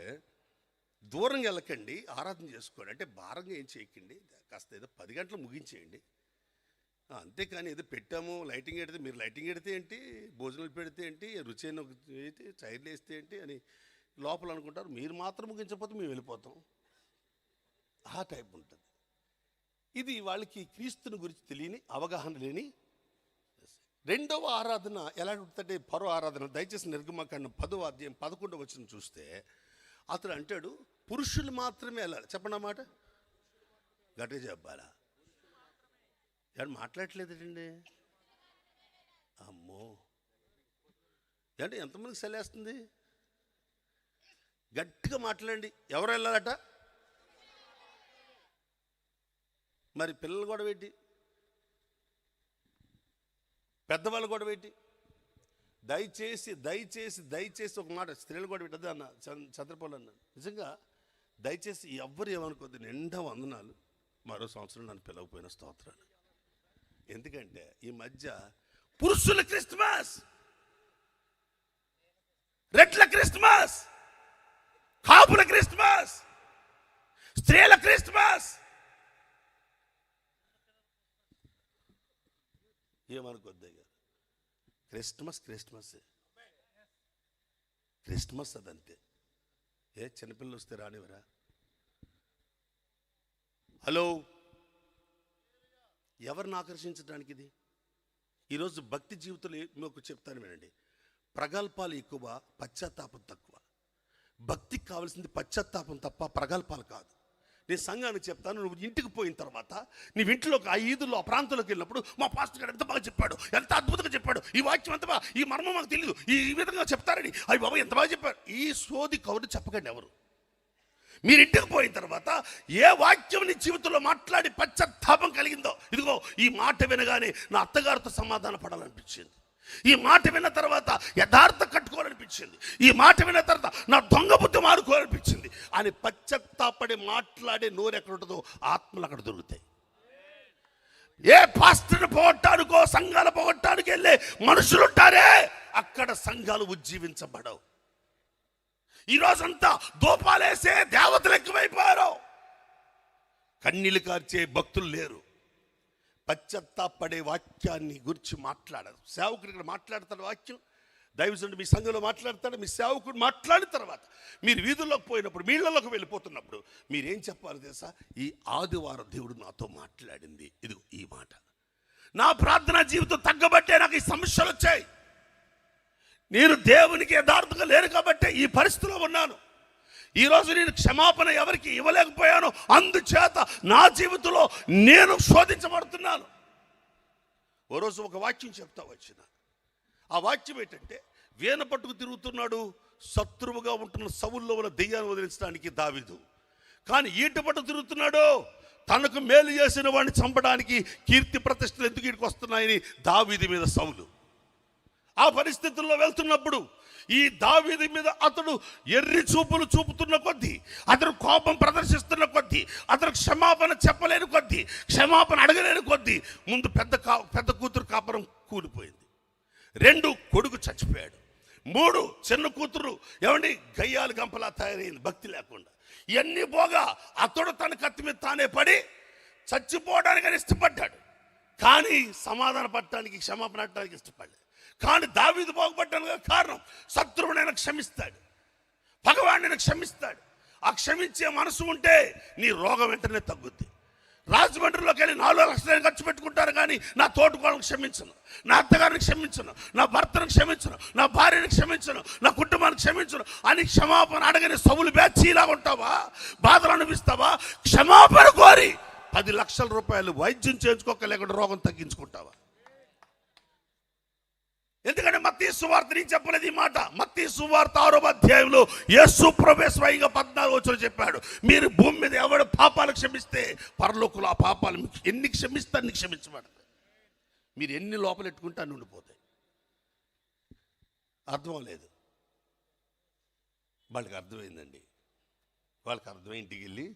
దూరంగా వెళ్ళకండి, ఆరాధన చేసుకోండి. అంటే భారంగా ఏం చేయకండి, కాస్త ఏదో 10 గంటలు ముగించేయండి. అంతేకాని ఏదో పెట్టాము లైటింగ్ పెడితే, మీరు లైటింగ్ పెడితే ఏంటి, భోజనాలు పెడితే ఏంటి, రుచి అయిన అయితే చైర్లు వేస్తే ఏంటి అని లోపల అనుకుంటారు. మీరు మాత్రం ముగించకపోతే మేము వెళ్ళిపోతాం. ఆ టైప్ ఉంటుంది. ఇది వాళ్ళకి క్రీస్తుని గురించి తెలియని, అవగాహన లేని. రెండవ ఆరాధన ఎలా ఉంటుందంటే పరో ఆరాధన. దయచేసి నిర్గమకాండం 10వ అధ్యాయం 11వ వచనం చూస్తే అతడు అంటాడు, పురుషులు మాత్రమే వెళ్ళాలి. చెప్పండి అన్నమాట. గట్టిగా చెప్పాలా? ఎవరు మాట్లాడట్లేదండి? అమ్మో, అంటే ఎంతమందికి సెలేస్తుంది? గట్టిగా మాట్లాడండి. ఎవరు వెళ్ళాలట? మరి పిల్లలు కూడా పెట్టి, పెద్దవాళ్ళు కూడా పెట్టి, దయచేసి ఒక మాట, స్త్రీలు కూడా పెట్టద్దు అన్న చంద్రపాలు అన్నాను. నిజంగా దయచేసి ఎవ్వరు ఏమనుకోద్దు, నిండా వందనాలు, మరో సంవత్సరం నన్ను పిలవకపోయిన స్తోత్రాలు. ఎందుకంటే ఈ మధ్య పురుషుల క్రిస్మస్, రెట్ల క్రిస్మస్, కాపుల క్రిస్మస్, స్త్రీల క్రిస్మస్. ఏమనుకోద్దయ్యా, క్రిస్మస్ అదంతే. చిన్నపిల్లలు వస్తే రానివరా? హలో, ఎవరిని ఆకర్షించడానికి ఇది? ఈరోజు భక్తి జీవితంలో మీకు చెప్తాను వినండి. ప్రగల్భాలు ఎక్కువ, పశ్చాత్తాపం తక్కువ. భక్తికి కావాల్సింది పశ్చాత్తాపం తప్ప ప్రగల్భాలు కాదు. నేను సంఘానికి చెప్తాను, నువ్వు ఇంటికి పోయిన తర్వాత నీ ఇంట్లోకి ఆ ఈదుల్లో ఆ ప్రాంతంలోకి వెళ్ళినప్పుడు మా పాస్టర్ గారు ఎంత బాగా చెప్పాడు, ఎంత అద్భుతంగా చెప్పాడు, ఈ వాక్యం ఎంత బాగా, ఈ మర్మం మాకు తెలియదు, ఈ విధంగా చెప్తారని, అవి బాబా ఎంత బాగా చెప్పారు, ఈ సోది కౌరు చెప్పకండి ఎవరు. మీరు ఇంటికి పోయిన తర్వాత ఏ వాక్యం నీ జీవితంలో మాట్లాడి పశ్చాత్తాపం కలిగిందో, ఇదిగో ఈ మాట వినగానే నా అత్తగారితో సమాధాన పడాలనిపించింది, ఈ మాట విన్న తర్వాత యథార్థ కట్టుకోవాలనిపించింది, ఈ మాట విన్న తర్వాత నా దొంగ బుద్ధి మారుకోవాలనిపించింది అని పశ్చాత్తాపడి మాట్లాడే నోరు ఎక్కడ ఉంటుందో ఆత్మలు అక్కడ దొరుకుతాయి. ఏ పాస్టర్ని పోగొట్టానికో సంఘాలు పోగొట్టానికి వెళ్ళే మనుషులు ఉంటారే, అక్కడ సంఘాలు ఉజ్జీవించబడవు. ఈరోజంతా దూపాలేసే దేవతలు ఎక్కువైపోయారు, కన్నీళ్ళు కార్చే భక్తులు లేరు. పశ్చాత్తాపడే వాక్యాన్ని గురించి మాట్లాడరు. సేవకుడు ఇక్కడ మాట్లాడతాడు వాక్యం, దైవజనుడు మీ సంఘంలో మాట్లాడతాడు, మీ సేవకుడు మాట్లాడిన తర్వాత మీరు వీధుల్లోకి పోయినప్పుడు, మీళ్ళలోకి వెళ్ళిపోతున్నప్పుడు మీరేం చెప్పాలి తెలుసా? ఈ ఆదివారం దేవుడు నాతో మాట్లాడింది, ఇది ఈ మాట. నా ప్రార్థనా జీవితం తగ్గబట్టే నాకు ఈ సమస్యలు వచ్చాయి, నేను దేవునికి యథార్థంగా లేను కాబట్టి ఈ పరిస్థితిలో ఉన్నాను. ఈరోజు నేను క్షమాపణ ఎవరికి ఇవ్వలేకపోయాను, అందుచేత నా జీవితంలో నేను శోధించబడుతున్నాను. ఓ రోజు ఒక వాక్యం చెప్తా వచ్చిన, ఆ వాక్యం ఏంటంటే, వీణ పట్టుకు తిరుగుతున్నాడు శత్రువుగా ఉంటున్న సౌల్లో ఉన్న దెయ్యాన్ని వదిలించడానికి దావీదు, కానీ ఈట పట్టుకు తిరుగుతున్నాడు తనకు మేలు చేసిన వాడిని చంపడానికి, కీర్తి ప్రతిష్టలు ఎందుకు ఇక్కడికి వస్తున్నాయని దావీదు మీద సౌలు. ఆ పరిస్థితుల్లో వెళ్తున్నప్పుడు ఈ దావీదు మీద అతడు ఎర్రి చూపులు చూపుతున్న కొద్దీ, అతడు కోపం ప్రదర్శిస్తున్న కొద్దీ, అతడు క్షమాపణ చెప్పలేని కొద్దీ, క్షమాపణ అడగలేని కొద్దీ ముందు పెద్ద కూతురు కాపురం కూలిపోయింది, 2 కొడుకు చచ్చిపోయాడు, 3 చిన్న కూతురు ఏమండి గయ్యాలు గంపలా తయారైంది భక్తి లేకుండా. ఇవన్నీ పోగా అతడు తన కత్తి మీద తానే పడి చచ్చిపోవడానికి ఇష్టపడ్డాడు, కానీ సమాధాన పడటానికి క్షమాపణ అడటానికి ఇష్టపడ్డాడు. కానీ దావీదు బాగుపడ్డానికి కారణం, శత్రువునైనా క్షమిస్తాడు, పగవాడినైనా క్షమిస్తాడు. ఆ క్షమించే మనసు ఉంటే నీ రోగం వెంటనే తగ్గుద్ది. రాజమండ్రిలోకి వెళ్ళి 4 లక్షలు ఖర్చు పెట్టుకుంటారు, కానీ నా తోటికోళ్ళని క్షమించను, నా అత్తగారిని క్షమించను, నా భర్తను క్షమించను, నా భార్యని క్షమించను, నా కుటుంబాన్ని క్షమించను అని క్షమాపణ అడగని సౌలు బ్యాచీలా ఉంటావా? బాధలు అనిపిస్తావా? క్షమాపణ కోరి 10 లక్షల రూపాయలు వైద్యం చేయించుకోక లేకుండా రోగం తగ్గించుకుంటావా? ఎందుకంటే మత్తయి సువార్త నేను చెప్పలేదు ఈ మాట. మత్తయి సువార్త 6వ అధ్యాయంలో యేసు ప్రభువే స్వయంగా 14వ వచనం చెప్పాడు, మీరు భూమి మీద ఎవడు పాపాలు క్షమిస్తే పరలోకంలో ఆ పాపాలు మీకు ఎన్ని క్షమిస్తే అన్ని క్షమించబడతాయి, మీరు ఎన్ని లోపలెట్టుకుంటే అన్ని ఉండిపోతాయి. అర్థం లేదు, వాళ్ళకి అర్థమైందండి. వాళ్ళకి అర్థమై ఇంటికి వెళ్ళి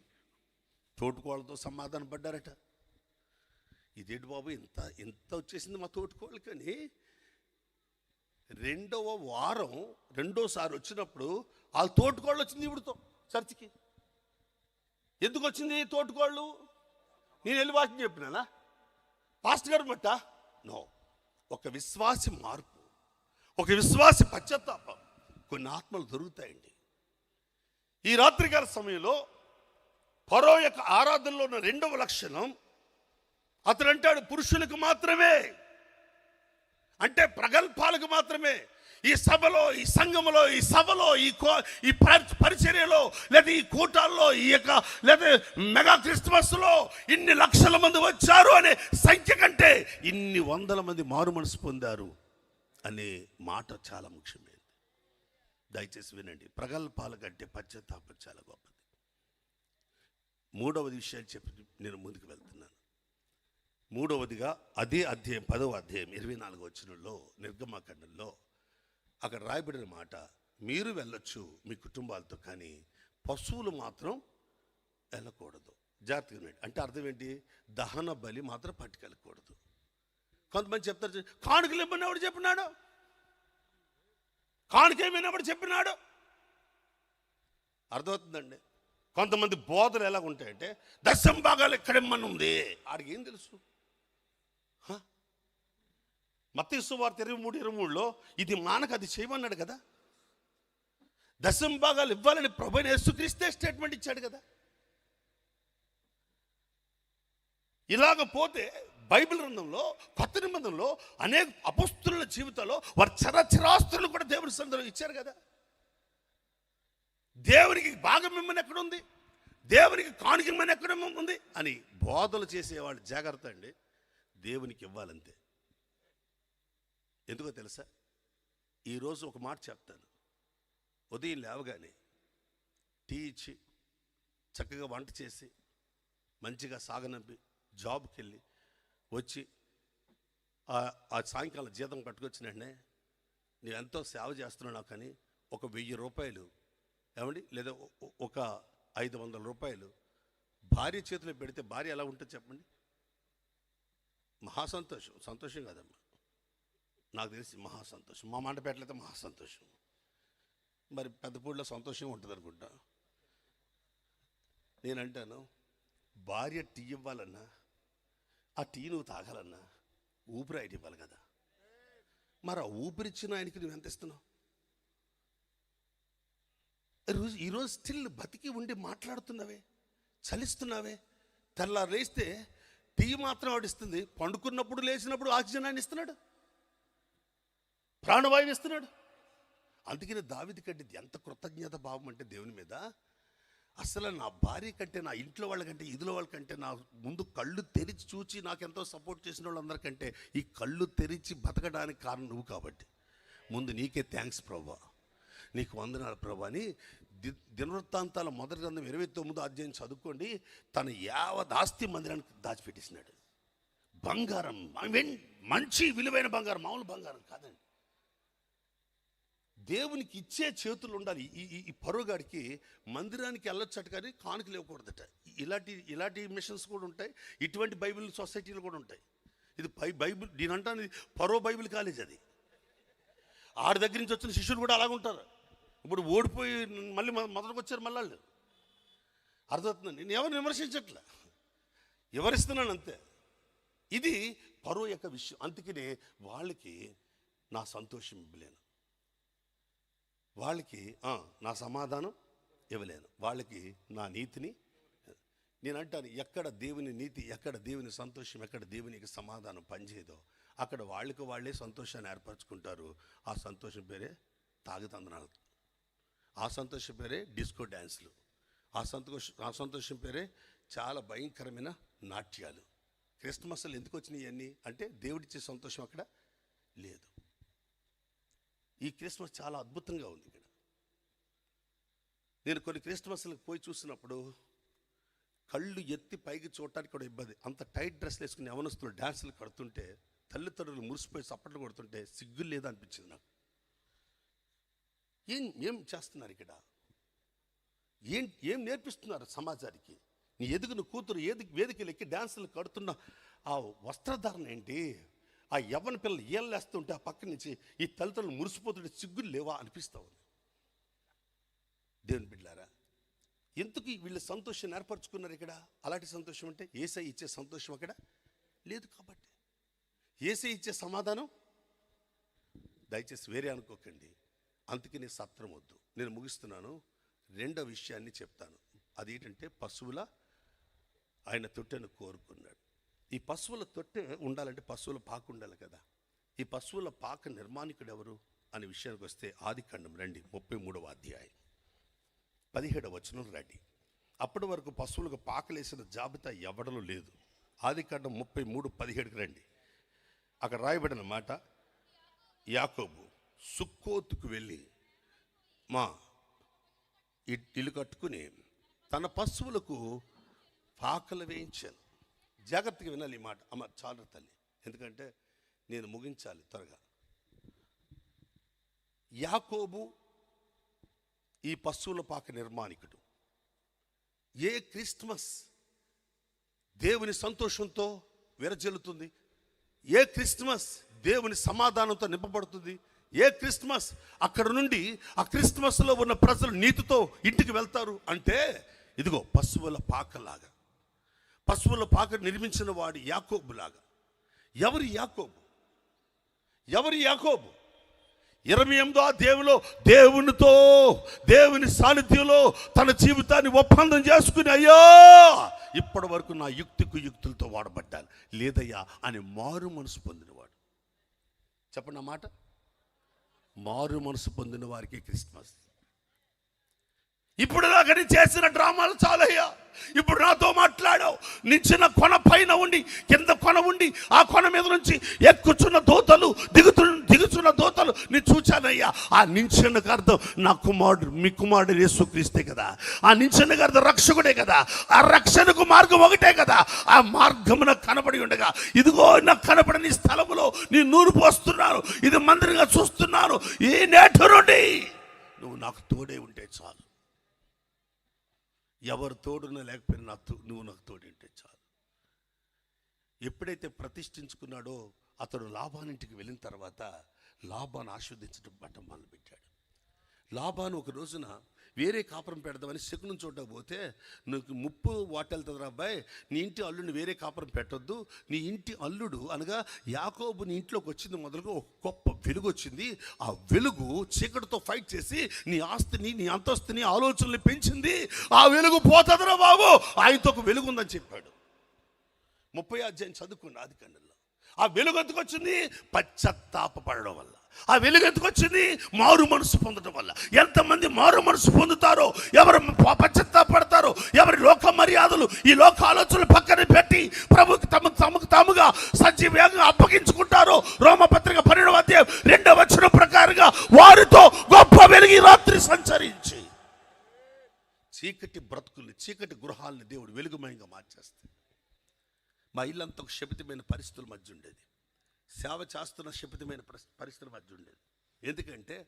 తోటికోళ్ళతో సమాధానం పడ్డారట. ఇదేంటి బాబు ఎంత వచ్చేసింది మా తోటికోళ్ళకని. 2వ వారం 2వసారి వచ్చినప్పుడు వాళ్ళ తోటికోళ్ళు వచ్చింది ఇవిడితో చర్చికి. ఎందుకు వచ్చింది తోటికోళ్ళు? నేను వెళ్ళి వాక్యం చెప్పినానా? పాస్టర్ గారు బట్ట నో, ఒక విశ్వాసి మార్పు, ఒక విశ్వాసి పశ్చాత్తాపం, కొన్ని ఆత్మలు దొరుకుతాయండి. ఈ రాత్రికాల సమయంలో ఫరో యొక్క ఆరాధనలో ఉన్న 2వ లక్షణం, అతను అంటాడు పురుషులకు మాత్రమే, అంటే ప్రగల్భాలకు మాత్రమే. ఈ సభలో, ఈ సంఘములో, ఈ సభలో, ఈ పరిచర్యలో, లేదా ఈ కూటాల్లో, ఈ యొక్క లేదా మెగా క్రిస్మస్లో ఇన్ని లక్షల మంది వచ్చారు అనే సంఖ్య కంటే ఇన్ని వందల మంది మారు మనసు పొందారు అనే మాట చాలా ముఖ్యమైనది. దయచేసి వినండి, ప్రగల్భాల కంటే పశ్చాత్తాపం చాలా గొప్పది. 3వ విషయాన్ని చెప్పి నేను ముందుకు వెళ్తున్నాను. 3వదిగా అదే అధ్యాయం 10వ అధ్యాయం 24వ వచనంలో నిర్గమకాండంలో అక్కడ రాయబడిన మాట, మీరు వెళ్ళొచ్చు మీ కుటుంబాలతో, కానీ పశువులు మాత్రం వెళ్ళకూడదు. జాగ్రత్తగా అంటే అర్థం ఏంటి? దహన బలి మాత్రం పట్టుకెళ్ళకూడదు. కొంతమంది చెప్తారు కానుకలు ఇవ్వనప్పుడు చెప్పినాడు, కానుకేమైనప్పుడు చెప్పినాడు. అర్థమవుతుందండి. కొంతమంది బోధలు ఎలా ఉంటాయంటే, 10 భాగాలు ఎక్కడేమన్నా ఉంది, ఆడికి ఏం తెలుసు? మత్తయి సువార్త 23:23లో ఇది మానక అది చేయమన్నాడు కదా. 10 భాగాలు ఇవ్వాలని ప్రభువైన యేసుక్రీస్తే స్టేట్మెంట్ ఇచ్చాడు కదా. ఇలాగ పోతే బైబిల్ గ్రంథంలో, కొత్త నిబంధనలో అనేక అపొస్తలుల జీవితాల్లో వారి చరాచరాస్తులను కూడా దేవుని సన్నిధిలో ఇచ్చారు కదా. దేవునికి భాగం మిమ్మల్ని ఎక్కడుంది? దేవునికి కానుకమని ఎక్కడ ఉంది అని బోధలు చేసేవాళ్ళు జాగ్రత్త అండి. దేవునికి ఇవ్వాలంతే. ఎందుకో తెలుసా? ఈరోజు ఒక మాట చెప్తాను. ఉదయం లేవగానే టీ ఇచ్చి చక్కగా వంట చేసి మంచిగా సాగనంపి జాబ్కి వెళ్ళి వచ్చి ఆ సాయంకాలం జీతం పట్టుకొచ్చినంటే నేను ఎంతో సేవ చేస్తున్నాను కానీ ఒక 1000 రూపాయలు ఏమండి లేదా ఒక 500 రూపాయలు భార్య చేతిలో పెడితే భార్య ఎలా ఉంటుంది చెప్పండి? మహాసంతోషం. సంతోషం కాదమ్మా, నాకు తెలిసి మహాసంతోషం. మా మాట పెట్టలేతే మహాసంతోషం. మరి పెద్దపూడిలో సంతోషం ఉంటుంది అనుకుంటా. నేనంటాను, భార్య టీ ఇవ్వాలన్నా ఆ టీ నువ్వు తాగాలన్నా ఊపిరి ఆయన ఇవ్వాలి కదా. మరి ఆ ఊపిరిచ్చిన ఆయనకి నువ్వు ఎంత ఇస్తున్నావు? ఈరోజు స్టిల్ బతికి ఉండి మాట్లాడుతున్నావే, చలిస్తున్నావే. తెల్లారు లేస్తే టీ మాత్రం ఆడిస్తుంది, పండుకున్నప్పుడు లేచినప్పుడు ఆక్సిజన్ ఆయన ఇస్తున్నాడు, ప్రాణవాయువు ఇస్తున్నాడు. అందుకని దావీదు కంటే ఎంత కృతజ్ఞత భావం అంటే దేవుని మీద, అసలు నా భార్య కంటే, నా ఇంట్లో వాళ్ళకంటే, ఇదిలో వాళ్ళకంటే, నా ముందు కళ్ళు తెరిచి చూచి నాకెంతో సపోర్ట్ చేసిన వాళ్ళందరికంటే ఈ కళ్ళు తెరిచి బతకడానికి కారణం నువ్వు కాబట్టి ముందు నీకే థ్యాంక్స్ ప్రభా, నీకు వందనాలు ప్రభా అని దినవృత్తాంతాల మొదటి గ్రంథం 29వ అధ్యాయం చదువుకోండి. తన యావదాస్తి మందిరానికి దాచిపెట్టేసినాడు. బంగారం, మంచి విలువైన బంగారం, మామూలు బంగారం కాదండి. దేవునికి ఇచ్చే చేతులు ఉండాలి. ఈ పరుగాడికి మందిరానికి వెళ్ళొచ్చట కానీ కానుకలు ఇవ్వకూడదట. ఇలాంటి మిషన్స్ కూడా ఉంటాయి, ఇటువంటి బైబిల్ సొసైటీలు కూడా ఉంటాయి. ఇది బైబిల్, నేనంటాను ఇది పరో బైబిల్ కాలేజ్. అది ఆడి దగ్గర నుంచి వచ్చిన శిష్యులు కూడా అలాగ ఉంటారు. ఇప్పుడు ఓడిపోయి మళ్ళీ మొదటికి వచ్చారు మళ్ళీ వాళ్ళు. అర్థమవుతుందండి. నేను ఎవరిని విమర్శించట్లే, వివరిస్తున్నాను అంతే. ఇది పరో యొక్క విషయం. అందుకనే వాళ్ళకి నా సంతోషం ఇవ్వలేను, వాళ్ళకి నా సమాధానం ఇవ్వలేను, వాళ్ళకి నా నీతిని. నేను అంటాను, ఎక్కడ దేవుని నీతి, ఎక్కడ దేవుని సంతోషం, ఎక్కడ దేవునికి సమాధానం పనిచేయదో అక్కడ వాళ్ళకి వాళ్ళే సంతోషాన్ని ఏర్పరచుకుంటారు. ఆ సంతోషం పేరే తాగుతందనాలు, ఆ సంతోషం పేరే డిస్కో డ్యాన్స్లు, ఆ సంతోషం పేరే చాలా భయంకరమైన నాట్యాలు. క్రిస్మస్లు ఎందుకు వచ్చినాయి ఇవన్నీ అంటే దేవుడిచ్చే సంతోషం అక్కడ లేదు. ఈ క్రిస్మస్ చాలా అద్భుతంగా ఉంది. ఇక్కడ నేను కొన్ని క్రిస్మస్లకు పోయి చూసినప్పుడు కళ్ళు ఎత్తి పైకి చూడటానికి కూడా ఇబ్బంది. అంత టైట్ డ్రెస్లు వేసుకుని యవనస్తులు డ్యాన్సులు కడుతుంటే, తల్లిదండ్రులు మురిసిపోయి చప్పట్లు కొడుతుంటే సిగ్గులు లేదా అనిపించింది నాకు. ఏం చేస్తున్నారు ఇక్కడ? ఏం నేర్పిస్తున్నారు సమాజానికి? నీ ఎదుగున కూతురు వేదికలు ఎక్కి డ్యాన్సులు కడుతున్న ఆ వస్త్రధారణ ఏంటి? ఆ యవ్వన పిల్లలు ఏళ్ళేస్తుంటే ఆ పక్క నుంచి ఈ తల్లిదండ్రులు మురిసిపోతుంటే సిగ్గులు లేవా అనిపిస్తూ ఉంది. దేవుని బిడ్డలారా, ఎందుకు వీళ్ళు సంతోషాన్ని ఏర్పరచుకున్నారు ఇక్కడ? అలాంటి సంతోషం అంటే యేసయ్య ఇచ్చే సంతోషం అక్కడ లేదు కాబట్టి. యేసయ్య ఇచ్చే సమాధానం దయచేసి వేరే అనుకోకండి. అందుకని సత్రం వద్దు. నేను ముగిస్తున్నాను. రెండో విషయాన్ని చెప్తాను. అదేంటంటే పశువుల ఆయన తొట్టెను కోరుకున్నాడు. ఈ పశువుల తొట్టె ఉండాలంటే పశువుల పాక ఉండాలి కదా. ఈ పశువుల పాక నిర్మాణికుడు ఎవరు అనే విషయానికి వస్తే ఆదికాండం రండి, 33వ అధ్యాయం 17వ వచనం రండి. అప్పటి వరకు పశువులకు పాకలేసిన జాబితా ఎవడలో లేదు. ఆదికాండం 33:17కి రండి. అక్కడ రాయబడిన మాట, యాకోబు సుక్కోతుకు వెళ్ళి ఇల్లు కట్టుకుని తన పశువులకు పాకలు వేయించాను. జాగ్రత్తగా వినాలి ఈ మాట. అమ్మ చాలు తల్లి, ఎందుకంటే నేను ముగించాలి త్వరగా. యాకోబు ఈ పశువుల పాక నిర్మాణికుడు. ఏ క్రిస్మస్ దేవుని సంతోషంతో విరజిల్లుతుంది, ఏ క్రిస్మస్ దేవుని సమాధానంతో నింపబడుతుంది, ఏ క్రిస్మస్ అక్కడ నుండి ఆ క్రిస్మస్లో ఉన్న ప్రజలు నీతితో ఇంటికి వెళ్తారు అంటే ఇదిగో పశువుల పాకలాగా. పశువుల పాక నిర్మించిన వాడు యాకోబులాగా. ఎవరి యాకోబు? 28వ అధ్యాయంలో దేవునితో, దేవుని సాన్నిధ్యంలో తన జీవితాన్ని ఒప్పందం చేసుకుని, అయ్యో ఇప్పటి వరకు నా యుక్తులతో వాడబడ్డాను లేదయ్యా అని మారు మనసు పొందినవాడు. చెప్పండి ఆ మాట. మారు మనసు పొందిన వారికి క్రిస్మస్. ఇప్పుడు దాకా నీ చేసిన డ్రామాలు చాలయ్యా. ఇప్పుడు నాతో మాట్లాడావు. నిచ్చిన కొన పైన ఉండి కింద కొన ఉండి ఆ కొన మీద నుంచి ఎక్కుచున్న దూతలు దిగుచున్న దూతలు నీ చూచానయ్యా. ఆ నిచ్చెనకు అర్థం నా కుమారుడు, మీ కుమారుడు యేసుక్రీస్తే కదా. ఆ నిచ్చెనకు అర్థం రక్షకుడే కదా. ఆ రక్షణకు మార్గం ఒకటే కదా. ఆ మార్గం నాకు కనబడి ఉండగా ఇదిగో నాకు కనబడని స్థలములో నీ నూరు పోస్తున్నాను. ఇది మందిరంగా చూస్తున్నాను. ఈ నేటి నుండి నువ్వు నాకు తోడే ఉంటే చాలు. ఎవరు తోడున లేకపోయినా నువ్వు నాకు తోడింటే చాలు. ఎప్పుడైతే ప్రతిష్ఠించుకున్నాడో అతడు లాబానింటికి వెళ్ళిన తర్వాత లాబాను ఆస్వాదించడం బట్ట మొదలుపెట్టాడు. లాబాను ఒక రోజున వేరే కాపురం పెడదామని శకునం చూడడానికి పోతే, నీకు ముప్పు వాటెళ్తుంది అబ్బాయి, నీ ఇంటి అల్లుడిని వేరే కాపురం పెట్టొద్దు. నీ ఇంటి అల్లుడు అనగా యాకోబు నీ ఇంట్లోకి వచ్చింది మొదలుగా ఒక గొప్ప వెలుగు వచ్చింది. ఆ వెలుగు చీకటితో ఫైట్ చేసి నీ ఆస్తిని, నీ అంతస్తుని, ఆలోచనలు పెంచింది. ఆ వెలుగు పోతుందిరా బాబు, ఆయనతో ఒక వెలుగు ఉందని చెప్పాడు. 30వ అధ్యాయం చదువుకున్న ఆదికాండంలో ఆ వెలుగు ఎందుకు వచ్చింది? పశ్చాత్తాపపడడం వల్ల. ఆ వెలుగు ఎందుకు వచ్చింది? మారు మనసు పొందడం వల్ల. ఎంతమంది మారు మనసు పొందుతారో, ఎవరు పశ్చాత్తాపడతారో, ఎవరి లోక మర్యాదలు, ఈ లోక ఆలోచనలు పక్కన పెట్టి ప్రభుకి తమకు తాముగా సజీవంగా అప్పగించుకుంటారో, రోమపత్రిక 12వ అధ్యాయం 2వ వచనం ప్రకారంగా వారితో గొప్ప వెలుగు రాత్రి సంచరించి చీకటి బ్రతుకుల్ని, చీకటి గృహాలని దేవుడు వెలుగుమయంగా మార్చేస్తాడు. మా ఇల్లంతా ఒక శపితమైన పరిస్థితుల మధ్య ఉండేది. సేవ చేస్తున్న శపితమైన పరిస్థితుల మధ్య ఉండేది. ఎందుకంటే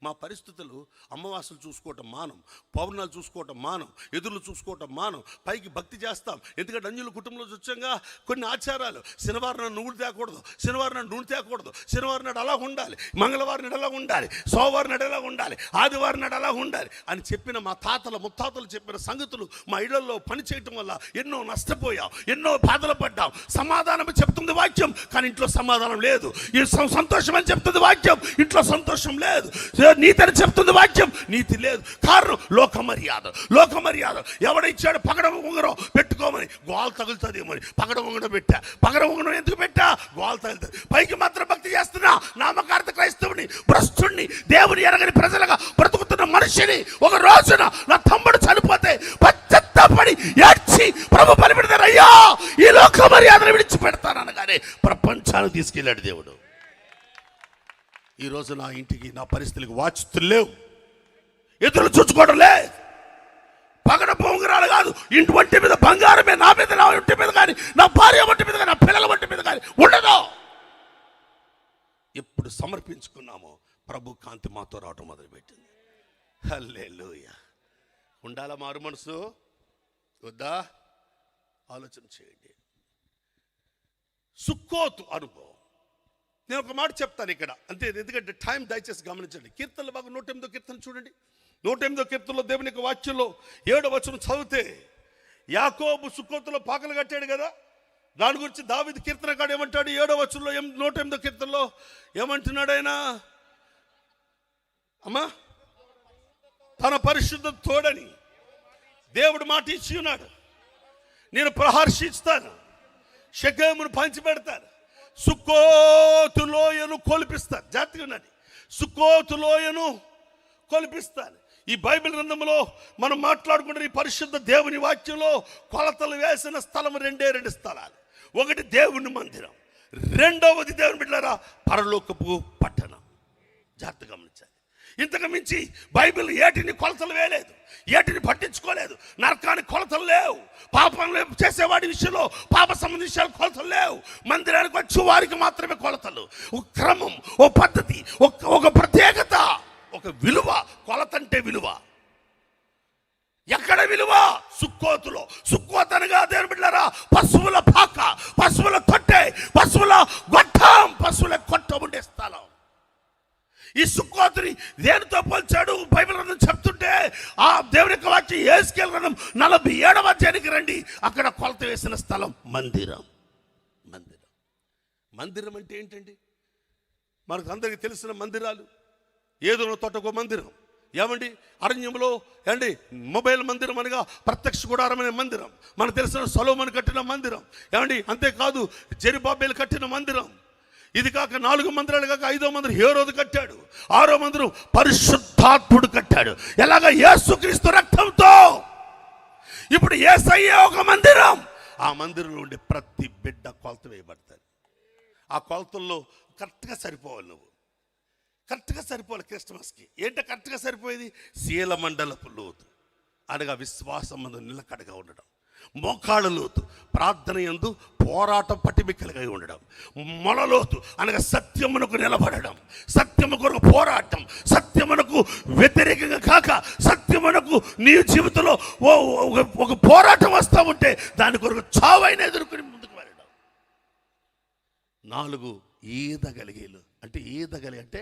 మా పరిస్థితులు అమ్మవాసులు చూసుకోవటం మానం, పౌర్ణాలు చూసుకోవటం మానం, ఎదురులు చూసుకోవటం మానం, పైకి భక్తి చేస్తాం. ఎందుకంటే అన్యుల కుటుంబంలో వచ్చాగా కొన్ని ఆచారాలు. శనివారం నాడు నువ్వులు తేకూడదు, శనివారం నాడు నూనె తేకూడదు, శనివారం నాడు అలా ఉండాలి, మంగళవారం నాడు అలా ఉండాలి, సోమవారం నాడు ఎలా ఉండాలి, ఆదివారం నాడు అలా ఉండాలి అని చెప్పిన మా తాతలు ముత్తాతలు చెప్పిన సంగతులు మా ఇళ్లలో పని చేయటం వల్ల ఎన్నో నష్టపోయాం, ఎన్నో బాధలు పడ్డాం. సమాధానం చెప్తుంది వాక్యం, కానీ ఇంట్లో సమాధానం లేదు. ఈ సంతోషం అని చెప్తుంది వాక్యం, ఇంట్లో సంతోషం లేదు. నీతి అని చెప్తుంది వాక్యం, నీతి లేదు. కారణం లోక మర్యాద. ఎవడిచ్చాడు పగడ ఉంగరం పెట్టుకోమని? గోల్ తగులుతుందేమని పగడ ఉంగరం పెట్టా. పగడ ఉంగరం ఎందుకు పెట్టా? గోల్ తగులుతుంది. పైకి మాత్రం భక్తి చేస్తున్నా, నామకార్థ క్రైస్తవుని, భ్రష్టుణ్ణి, దేవుని ఎరగని ప్రజలుగా బ్రతుకుతున్న మనిషిని ఒక రోజున నా తమ్ముడు చనిపోతే పశ్చాత్తాపడి ఏడ్చి ప్రభు బలిపెడతారు, అయ్యా ఈ లోక మర్యాదను విడిచిపెడతాననగానే ప్రపంచానికి తీసుకెళ్ళాడు దేవుడు. ఈరోజు నా ఇంటికి, నా పరిస్థితులకు వాచ్తులు లేవు, ఎదురు చూసుకోవడం లేదు. పగడ పొంగరాలు కాదు, ఇంటి వంటి మీద బంగారమే నా మీద, నా ఇంటి మీద కానీ, నా భార్య వంటి మీద కానీ, నా పిల్లల వంటి మీద కానీ ఉండదు. ఎప్పుడు సమర్పించుకున్నామో ప్రభు కాంతి మాతో రావటం మొదలుపెట్టింది. హల్లెలూయా. ఉండాలా మారు మనసు? వద్దా? ఆలోచన చేయండి. సుక్కోతు అనుభవం. నేను ఒక మాట చెప్తాను ఇక్కడ అంతే, ఎందుకంటే టైం దయచేసి గమనించండి. కీర్తనలు బాగా 108వ కీర్తన చూడండి. 108వ కీర్తనలో దేవుని యొక్క వాక్యంలో 7వ వచనం చదివితే, యాకోబు సుక్కోతులో పాకలు కట్టాడు కదా, దాని గురించి దావీదు కీర్తనకాడు ఏమంటాడు? 7వ వచనంలో 108వ కీర్తనలో ఏమంటున్నాడు ఆయన? అమ్మా, తన పరిశుద్ధ తోడని దేవుడు మాట ఇచ్చి ఉన్నాడు. నేను ప్రహర్షిస్తాను, షెకెమును పంచిపెడతాను, సుక్కోతు లోయను కొలిపిస్తాను. జాగ్రత్తగా ఉన్నది, సుక్కోతు లోయను కొలిపిస్తాను. ఈ బైబిల్ గ్రంథంలో మనం మాట్లాడుకుంటున్న ఈ పరిశుద్ధ దేవుని వాక్యంలో కొలతలు వేసిన స్థలం రెండు స్థలాలు. ఒకటి దేవుని మందిరం, రెండవది దేవుని బిడ్డలారా పరలోకపు పట్టణం. జాగ్రత్తగా గమనించాలి. ఇంతకు మించి బైబిల్ ఏటిని కొలతలు వేయలేదు, ఏటిని పట్టించుకోలేదు. నరకానికి కొలతలు లేవు, పాపం చేసేవాడి విషయంలో పాప సంబంధించిన కొలతలు లేవు. మందిరానికి వచ్చే వారికి మాత్రమే కొలతలు, ఒక క్రమం, ఓ పద్ధతి, ఒక ప్రత్యేకత, ఒక విలువ. కొలత అంటే విలువ. ఎక్కడ విలువ? సుక్కోతులో. సుక్కోత్ అనగా దేవుని బిడ్డలారా పశువుల పాక, పశువుల తొట్టె, పశువుల గొట్టం, పశువుల కొట్ట ఉండే స్థలం. ఈ సుక్కోతుని దేనితో పోల్చాడు బైబిల్ గ్రంథం చెప్తుంటే, ఆ దేవుని యొక్క వాక్యం యేసుకేలు గ్రంథం 47వ అధ్యాయానికి రండి. అక్కడ కొలత వేసిన స్థలం మందిరం. మందిరం అంటే ఏంటండి? మనకు అందరికీ తెలిసిన మందిరాలు. ఏదో తోటకో మందిరం, ఏమండి అరణ్యంలో ఏమండి మొబైల్ మందిరం అనగా ప్రత్యక్ష గుడారం అనే మందిరం, మనకు తెలిసిన సొలొమోను కట్టిన మందిరం, ఏమండి అంతేకాదు జెరుబ్బాబెలు కట్టిన మందిరం. ఇది కాక 4 మందిరాలు కాక 5వ మందిరం హేరోదు కట్టాడు. 6వ మందిరం పరిశుద్ధాత్ముడు కట్టాడు. ఎలాగ? యేసుక్రీస్తు రక్తంతో. ఇప్పుడు యేసయ్యే ఒక మందిరం. ఆ మందిరంలో ఉండే ప్రతి బిడ్డ కొలత వేయబడతాడు. ఆ కొలతల్లో కరెక్ట్గా సరిపోవాలి. నువ్వు కరెక్ట్గా సరిపోవాలి. క్రిస్మస్కి ఏంటో కరెక్ట్గా సరిపోయేది? శీల మండలపు లోతు అనగా విశ్వాసం మందు నిలకడగా ఉండడం, మోకాళ్ళ లోతు ప్రార్థన యందు పోరాటం పటిమికలుగా ఉండడం, మొలలోతు అనగా సత్యమునకు నిలబడడం, సత్యము కొరకు పోరాటం, సత్యమునకు వ్యతిరేకంగా కాక సత్యమునకు నీ జీవితంలో ఒక పోరాటం వస్తూ ఉంటే దాని కొరకు చావైన ఎదుర్కొని ముందుకు వెళ్ళడం. 4 ఈదగలిగేలు అంటే ఈదగలిగి అంటే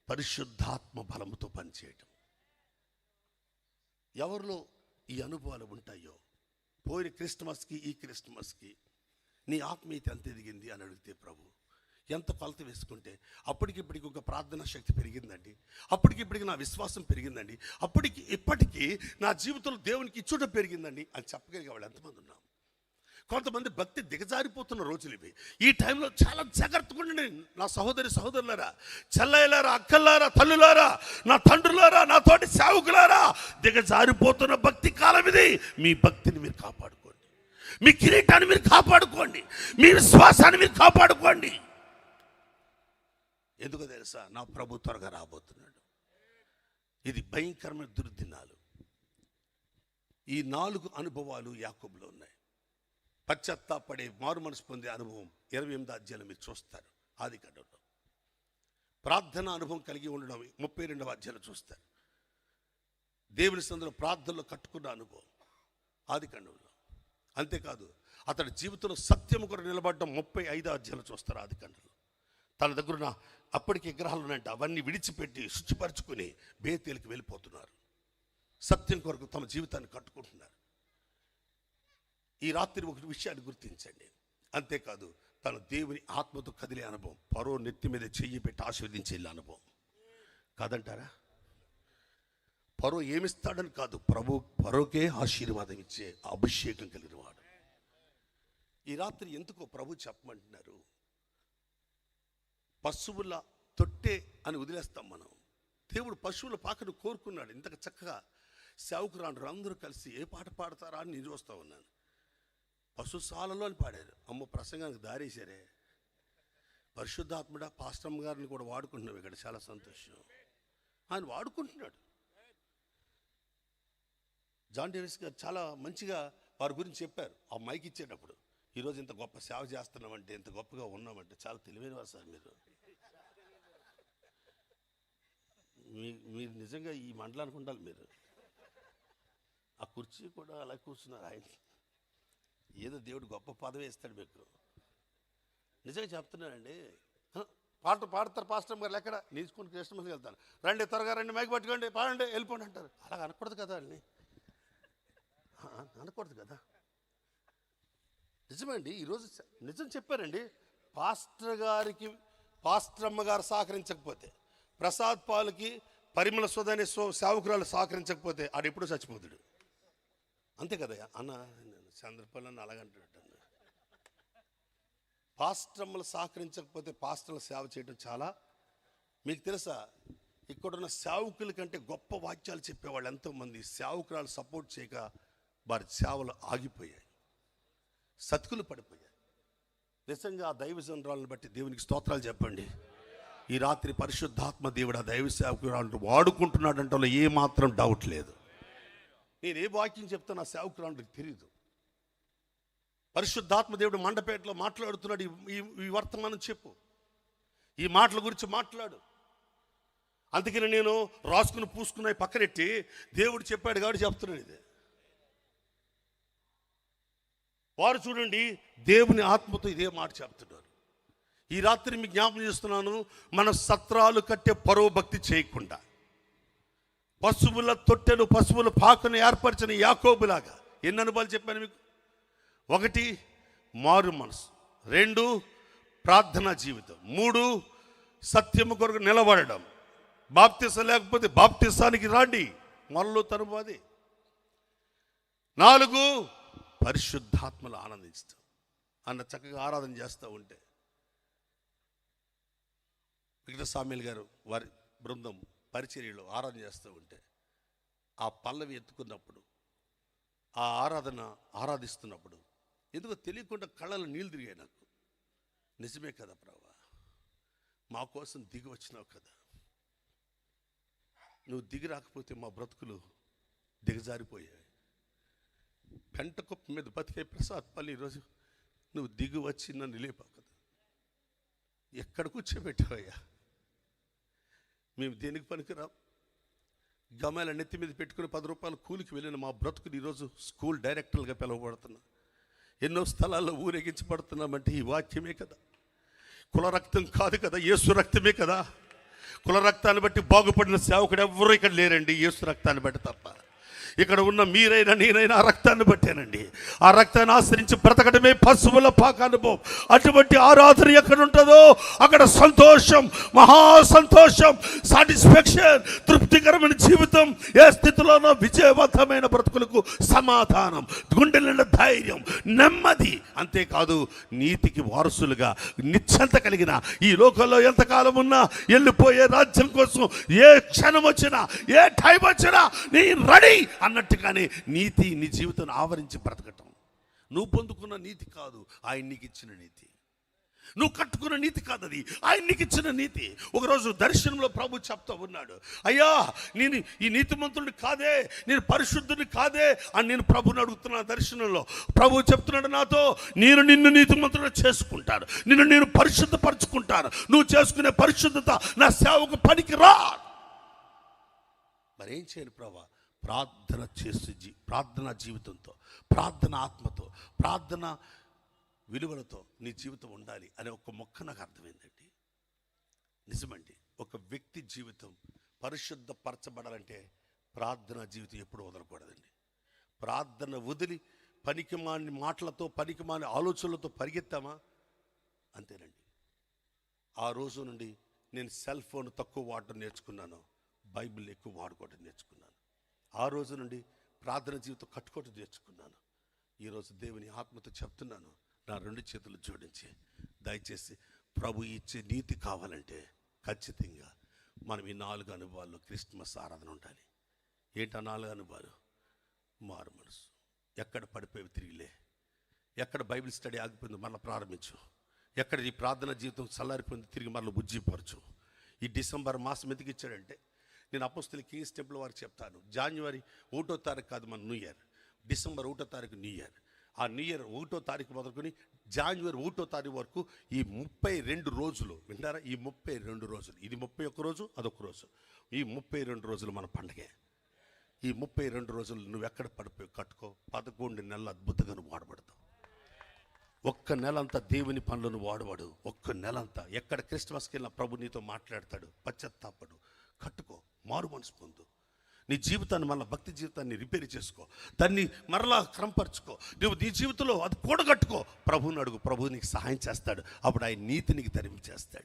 పరిశుద్ధాత్మ బలముతో పనిచేయటం. ఎవరిలో ఈ అనుభవాలు ఉంటాయో, పోయిన క్రిస్మస్కి ఈ క్రిస్మస్కి నీ ఆత్మీయత ఎంత ఎదిగింది అని అడిగితే, ప్రభు ఎంత కొలత వేసుకుంటే అప్పటికిప్పటికి ఒక ప్రార్థనా శక్తి పెరిగిందండి, అప్పటికిప్పటికి నా విశ్వాసం పెరిగిందండి, ఇప్పటికీ నా జీవితంలో దేవునికి ఇచ్చుట పెరిగిందండి అని చెప్పగలిగే వాళ్ళు ఎంతమంది ఉన్నాం? కొంతమంది భక్తి దిగజారిపోతున్న రోజులు ఇవి. ఈ టైంలో చాలా జాగ్రత్తగా ఉండండి నా సహోదరులారా, చెల్లయ్యలారా, అక్కలారా, తల్లులారా, నా తండ్రులారా, నా తోటి సేవకులారా. దిగజారిపోతున్న భక్తి కాలం ఇది. మీ భక్తిని మీరు కాపాడుకోండి, మీ కిరీటాన్ని మీరు కాపాడుకోండి, మీ విశ్వాసాన్ని మీరు కాపాడుకోండి. ఎందుకో తెలుసా? నా ప్రభు త్వరగా రాబోతున్నాడు. ఇది భయంకరమైన దుర్దినాలు. ఈ 4 అనుభవాలు యాకోబులో ఉన్నాయి. పశ్చాత్తాపడే మారు మనసు పొందే అనుభవం 28వ అధ్యాయంలో మీరు చూస్తారు. ఆదికాండంలో ప్రార్థన అనుభవం కలిగి ఉండడం 32వ అధ్యాయంలో చూస్తారు. దేవుని సందులో ప్రార్థనలో కట్టుకున్న అనుభవం ఆదికాండంలో. అంతేకాదు అతడి జీవితంలో సత్యము కొరకు నిలబడడం 35వ అధ్యాయంలో చూస్తారు. ఆదికాండంలో తన దగ్గర అప్పటికి విగ్రహాలు ఉన్నాయంటే అవన్నీ విడిచిపెట్టి శుచిపరుచుకుని బేతేలుకి వెళ్ళిపోతున్నారు. సత్యం కొరకు తమ జీవితాన్ని కట్టుకుంటున్నారు. ఈ రాత్రి ఒక విషయాన్ని గుర్తించండి. అంతేకాదు తన దేవుని ఆత్మతో కదిలే అనుభవం, పరో నెత్తి మీద చెయ్యి పెట్టి ఆశీర్వదించే అనుభవం కాదంటారా? పరో ఏమిస్తాడని కాదు, పరోకే ఆశీర్వాదం ఇచ్చే అభిషేకం కలిగిన వాడు. ఈ రాత్రి ఎందుకో ప్రభు చెప్పమంటున్నారు, పశువుల తొట్టే అని వదిలేస్తాం మనం. దేవుడు పశువుల పాకను కోరుకున్నాడు. ఇంతకు చక్కగా సేవకురాండ్రు అందరూ కలిసి ఏ పాట పాడతారా అని నేను చూస్తూ ఉన్నాను. పశుశాలలో అని పాడారు. అమ్మ ప్రసంగానికి దారేశారే. పరిశుద్ధాత్ముడ పాస్టమ్ గారిని కూడా వాడుకుంటున్నావు ఇక్కడ, చాలా సంతోషం. ఆయన వాడుకుంటున్నాడు. జాన్ డేవిస్ గారు చాలా మంచిగా వారి గురించి చెప్పారు ఆ మైక్ ఇచ్చేటప్పుడు. ఈరోజు ఇంత గొప్ప సేవ చేస్తున్నామంటే, ఇంత గొప్పగా ఉన్నామంటే చాలా తెలివైన వారు సార్ మీరు. మీరు నిజంగా ఈ మండలానికి ఉండాలి. మీరు ఆ కుర్చీ కూడా అలా కూర్చున్నారు. ఆయన ఏదో దేవుడు గొప్ప పదవి ఇస్తాడు మీకు. నిజంగా చెప్తున్నానండి. పాట పాడతారు పాస్టర్ గారు, ఎక్కడ నీచుకొని క్రిస్మస్కి వెళ్తాను, రండి త్వరగా రండి, మైక్ పట్టుకోండి, పాడండి, వెళ్ళిపోండి అంటారు. అలా అనకూడదు కదా అండి, అనకూడదు కదా. నిజమండి. ఈరోజు నిజం చెప్పారండి. పాస్టర్ అమ్మగారు సహకరించకపోతే, ప్రసాద్ పాల్కి పరిమళ సుధనే సేవకురాలు సహకరించకపోతే ఆడు ఎప్పుడూ చచ్చిపోతాడు. అంతే కదా అన్న, చంద్రపల్లి అలాగంటాడు. పాస్టర్లు సహకరించకపోతే పాస్టర్ల సేవ చేయడం చాలా, మీకు తెలుసా, ఇక్కడున్న సేవకుల కంటే గొప్ప వాక్యాలు చెప్పేవాళ్ళు ఎంతోమంది సేవకురాలు సపోర్ట్ చేయక వారి సేవలు ఆగిపోయాయి, సతుకులు పడిపోయాయి. నిజంగా ఆ దైవ జనరాలను బట్టి దేవునికి స్తోత్రాలు చెప్పండి. ఈ రాత్రి పరిశుద్ధాత్మ దేవుడు ఆ దైవ సేవకురాలను వాడుకుంటున్నాడంటే ఏ మాత్రం డౌట్ లేదు. నేను ఏ వాక్యం చెప్తాను ఆ సేవకురాలకు తెలియదు. పరిశుద్ధాత్మ దేవుడు మండపేటలో మాట్లాడుతున్నాడు. ఈ వర్తమానం చెప్పు, ఈ మాటల గురించి మాట్లాడు. అందుకని నేను రాసుకుని పూసుకున్నాయి పక్కనెట్టి దేవుడు చెప్పాడు కాబట్టి చెప్తున్నాను. ఇది వారు చూడండి దేవుని ఆత్మతో ఇదే మాట చెప్తున్నారు. ఈ రాత్రి మీకు జ్ఞాపకం చేస్తున్నాను, మన సత్రాలు కట్టే పరోభక్తి చేయకుండా పశువుల తొట్టెను పశువుల పాకను ఏర్పరిచిన యాకోబులాగా ఎన్ని అనుభవాలు చెప్పాను మీకు. 1 మారు మనసు, 2 ప్రార్థనా జీవితం, 3 సత్యము కొరకు నిలబడడం, బాప్తిసం లేకపోతే బాప్తిసానికి రాండి, మనలో తరువాది, 4 పరిశుద్ధాత్మలు ఆనందిస్తాం అన్న చక్కగా ఆరాధన చేస్తూ ఉంటే వికట సామ్యుల్ గారు వారి బృందం పరిచర్యలో ఆరాధన చేస్తూ ఉంటే ఆ పల్లవి ఎత్తుకున్నప్పుడు ఆ ఆరాధిస్తున్నప్పుడు ఎందుకో తెలియకుండా కళ్ళలో నీళ్ళు తిరిగాయి నాకు. నిజమే కదా ప్రభా, మా కోసం దిగి వచ్చినావు కదా, నువ్వు దిగి రాకపోతే మా బ్రతుకులు దిగజారిపోయాయి. పెంట కుప్ప మీద బతికే ప్రసాద్ పల్లి ఈరోజు నువ్వు దిగి వచ్చి నన్ను లేపావు కదా, ఎక్కడ కూర్చోబెట్టావయ్యా? మేము దేనికి పనికిరాం. గమాల నెత్తి మీద పెట్టుకుని 10 రూపాయలు కూలికి వెళ్ళిన మా బ్రతుకుని ఈరోజు స్కూల్ డైరెక్టర్లుగా పిలువబడుతున్నా, ఎన్నో స్థలాల్లో ఊరేగించబడుతున్నామంటే ఈ వాక్యమే కదా. కుల రక్తం కాదు కదా, యేసు రక్తమే కదా. కుల రక్తాన్ని బట్టి బాగుపడిన సేవకుడు ఎవరు ఇక్కడ లేరండి, యేసు రక్తాన్ని బట్టి తప్ప. ఇక్కడ ఉన్న మీరైనా నేనైనా ఆ రక్తాన్ని బట్టేనండి. ఆ రక్తాన్ని ఆశ్రయించి బ్రతకడమే పశువుల పాకానుభవం. అటువంటి ఆరాధన ఎక్కడ ఉంటుందో అక్కడ సంతోషం, మహా సంతోషం, సాటిస్ఫాక్షన్, తృప్తికరమైన జీవితం. ఏ స్థితిలోనో విజయవంతమైన బ్రతుకులకు సమాధానం, గుండె నిండా ధైర్యం, నెమ్మది. అంతేకాదు నీతికి వారసులుగా నిశ్చంత కలిగిన ఈ లోకంలో ఎంతకాలం ఉన్నా వెళ్ళిపోయే రాజ్యం కోసం ఏ క్షణం వచ్చినా ఏ టైం వచ్చినా నీ రెడీ అన్నట్టుగానే నీతి నీ జీవితాన్ని ఆవరించి బ్రతకటం. నువ్వు పొందుకున్న నీతి కాదు, ఆయన నీకు ఇచ్చిన నీతి. నువ్వు కట్టుకున్న నీతి కాదు, అది ఆయన నీకు ఇచ్చిన నీతి. ఒకరోజు దర్శనంలో ప్రభు చెప్తా ఉన్నాడు, అయ్యా నేను ఈ నీతిమంతుడిని కాదే, నేను పరిశుద్ధుని కాదే అని నేను ప్రభుని అడుగుతున్నాను. దర్శనంలో ప్రభు చెప్తున్నాడు నాతో, నేను నిన్ను నీతిమంతుడు చేసుకుంటాను, నిన్ను నేను పరిశుద్ధపరచుకుంటాను. నువ్వు చేసుకునే పరిశుద్ధత నా సేవకు పనికి రా. మరేం చేయను ప్రభా? ప్రార్థన చేసి ప్రార్థన జీవితంతో, ప్రార్థన ఆత్మతో, ప్రార్థన విలువలతో నీ జీవితం ఉండాలి అనే ఒక మొక్క నాకు అర్థమైందండి. నిజమండి, ఒక వ్యక్తి జీవితం పరిశుద్ధపరచబడాలంటే ప్రార్థన జీవితం ఎప్పుడు వదలకూడదండి. ప్రార్థన వదిలి పనికిమాని మాటలతో, పనికిమాని ఆలోచనలతో పరిగెత్తామా అంతేనండి. ఆ రోజు నుండి నేను సెల్ ఫోన్ తక్కువ వాడటం నేర్చుకున్నాను, బైబిల్ ఎక్కువ వాడుకోవడం నేర్చుకున్నాను. ఆ రోజు నుండి ప్రార్థన జీవితం కట్టుకోవటం నేర్చుకున్నాను. ఈరోజు దేవుని ఆత్మతో చెప్తున్నాను, నా 2 చేతులు జోడించి దయచేసి ప్రభు ఇచ్చే నీతి కావాలంటే ఖచ్చితంగా మనం ఈ 4 అనుభవాల్లో క్రిస్మస్ ఆరాధన ఉండాలి. ఏంటి ఆ 4 అనుభవాలు? మారు మనసు, ఎక్కడ పడిపోయి తిరిగిలే, ఎక్కడ బైబిల్ స్టడీ ఆగిపోయింది మరలా ప్రారంభించు, ఎక్కడ ఈ ప్రార్థన జీవితం చల్లారిపోయింది తిరిగి మరలా బుజ్జిపరచు. ఈ డిసెంబర్ మాసం ఎందుకు ఇచ్చాడంటే, నేను అపోస్తలుల కింగ్స్ టెంపుల్ వారికి చెప్తాను, జనవరి 1వ తారీఖు కాదు మన న్యూ ఇయర్, డిసెంబర్ 1వ తారీఖు న్యూ ఇయర్. ఆ న్యూ ఇయర్ 1వ తారీఖు మొదలుకొని జనవరి 1వ తారీఖు వరకు ఈ 32 రోజులు వింటారా? ఈ 32 రోజులు, ఇది 31 రోజు, అదొక రోజు, ఈ 32 రోజులు మన పండగే. ఈ 32 రోజులు నువ్వు ఎక్కడ పడిపోయి కట్టుకో, 11 నెలలు అద్భుతంగా నువ్వు వాడబడతావు. ఒక్క నెల అంతా దేవుని పనులను వాడవాడు. ఒక్క నెల అంతా ఎక్కడ క్రిస్మస్కి వెళ్ళిన ప్రభు నీతో మాట్లాడతాడు. పశ్చాత్తాపడు, కట్టుకో, మారు మనసు పొందు. నీ జీవితాన్ని మళ్ళీ భక్తి జీవితాన్ని రిపేర్ చేసుకో, దాన్ని మరలా క్రమపరచుకో. నువ్వు నీ జీవితంలో అది కూడగట్టుకో. ప్రభువుని అడుగు, ప్రభువు నీకు సహాయం చేస్తాడు. అప్పుడు ఆయన నీతి నీకు ధరించేస్తాడు.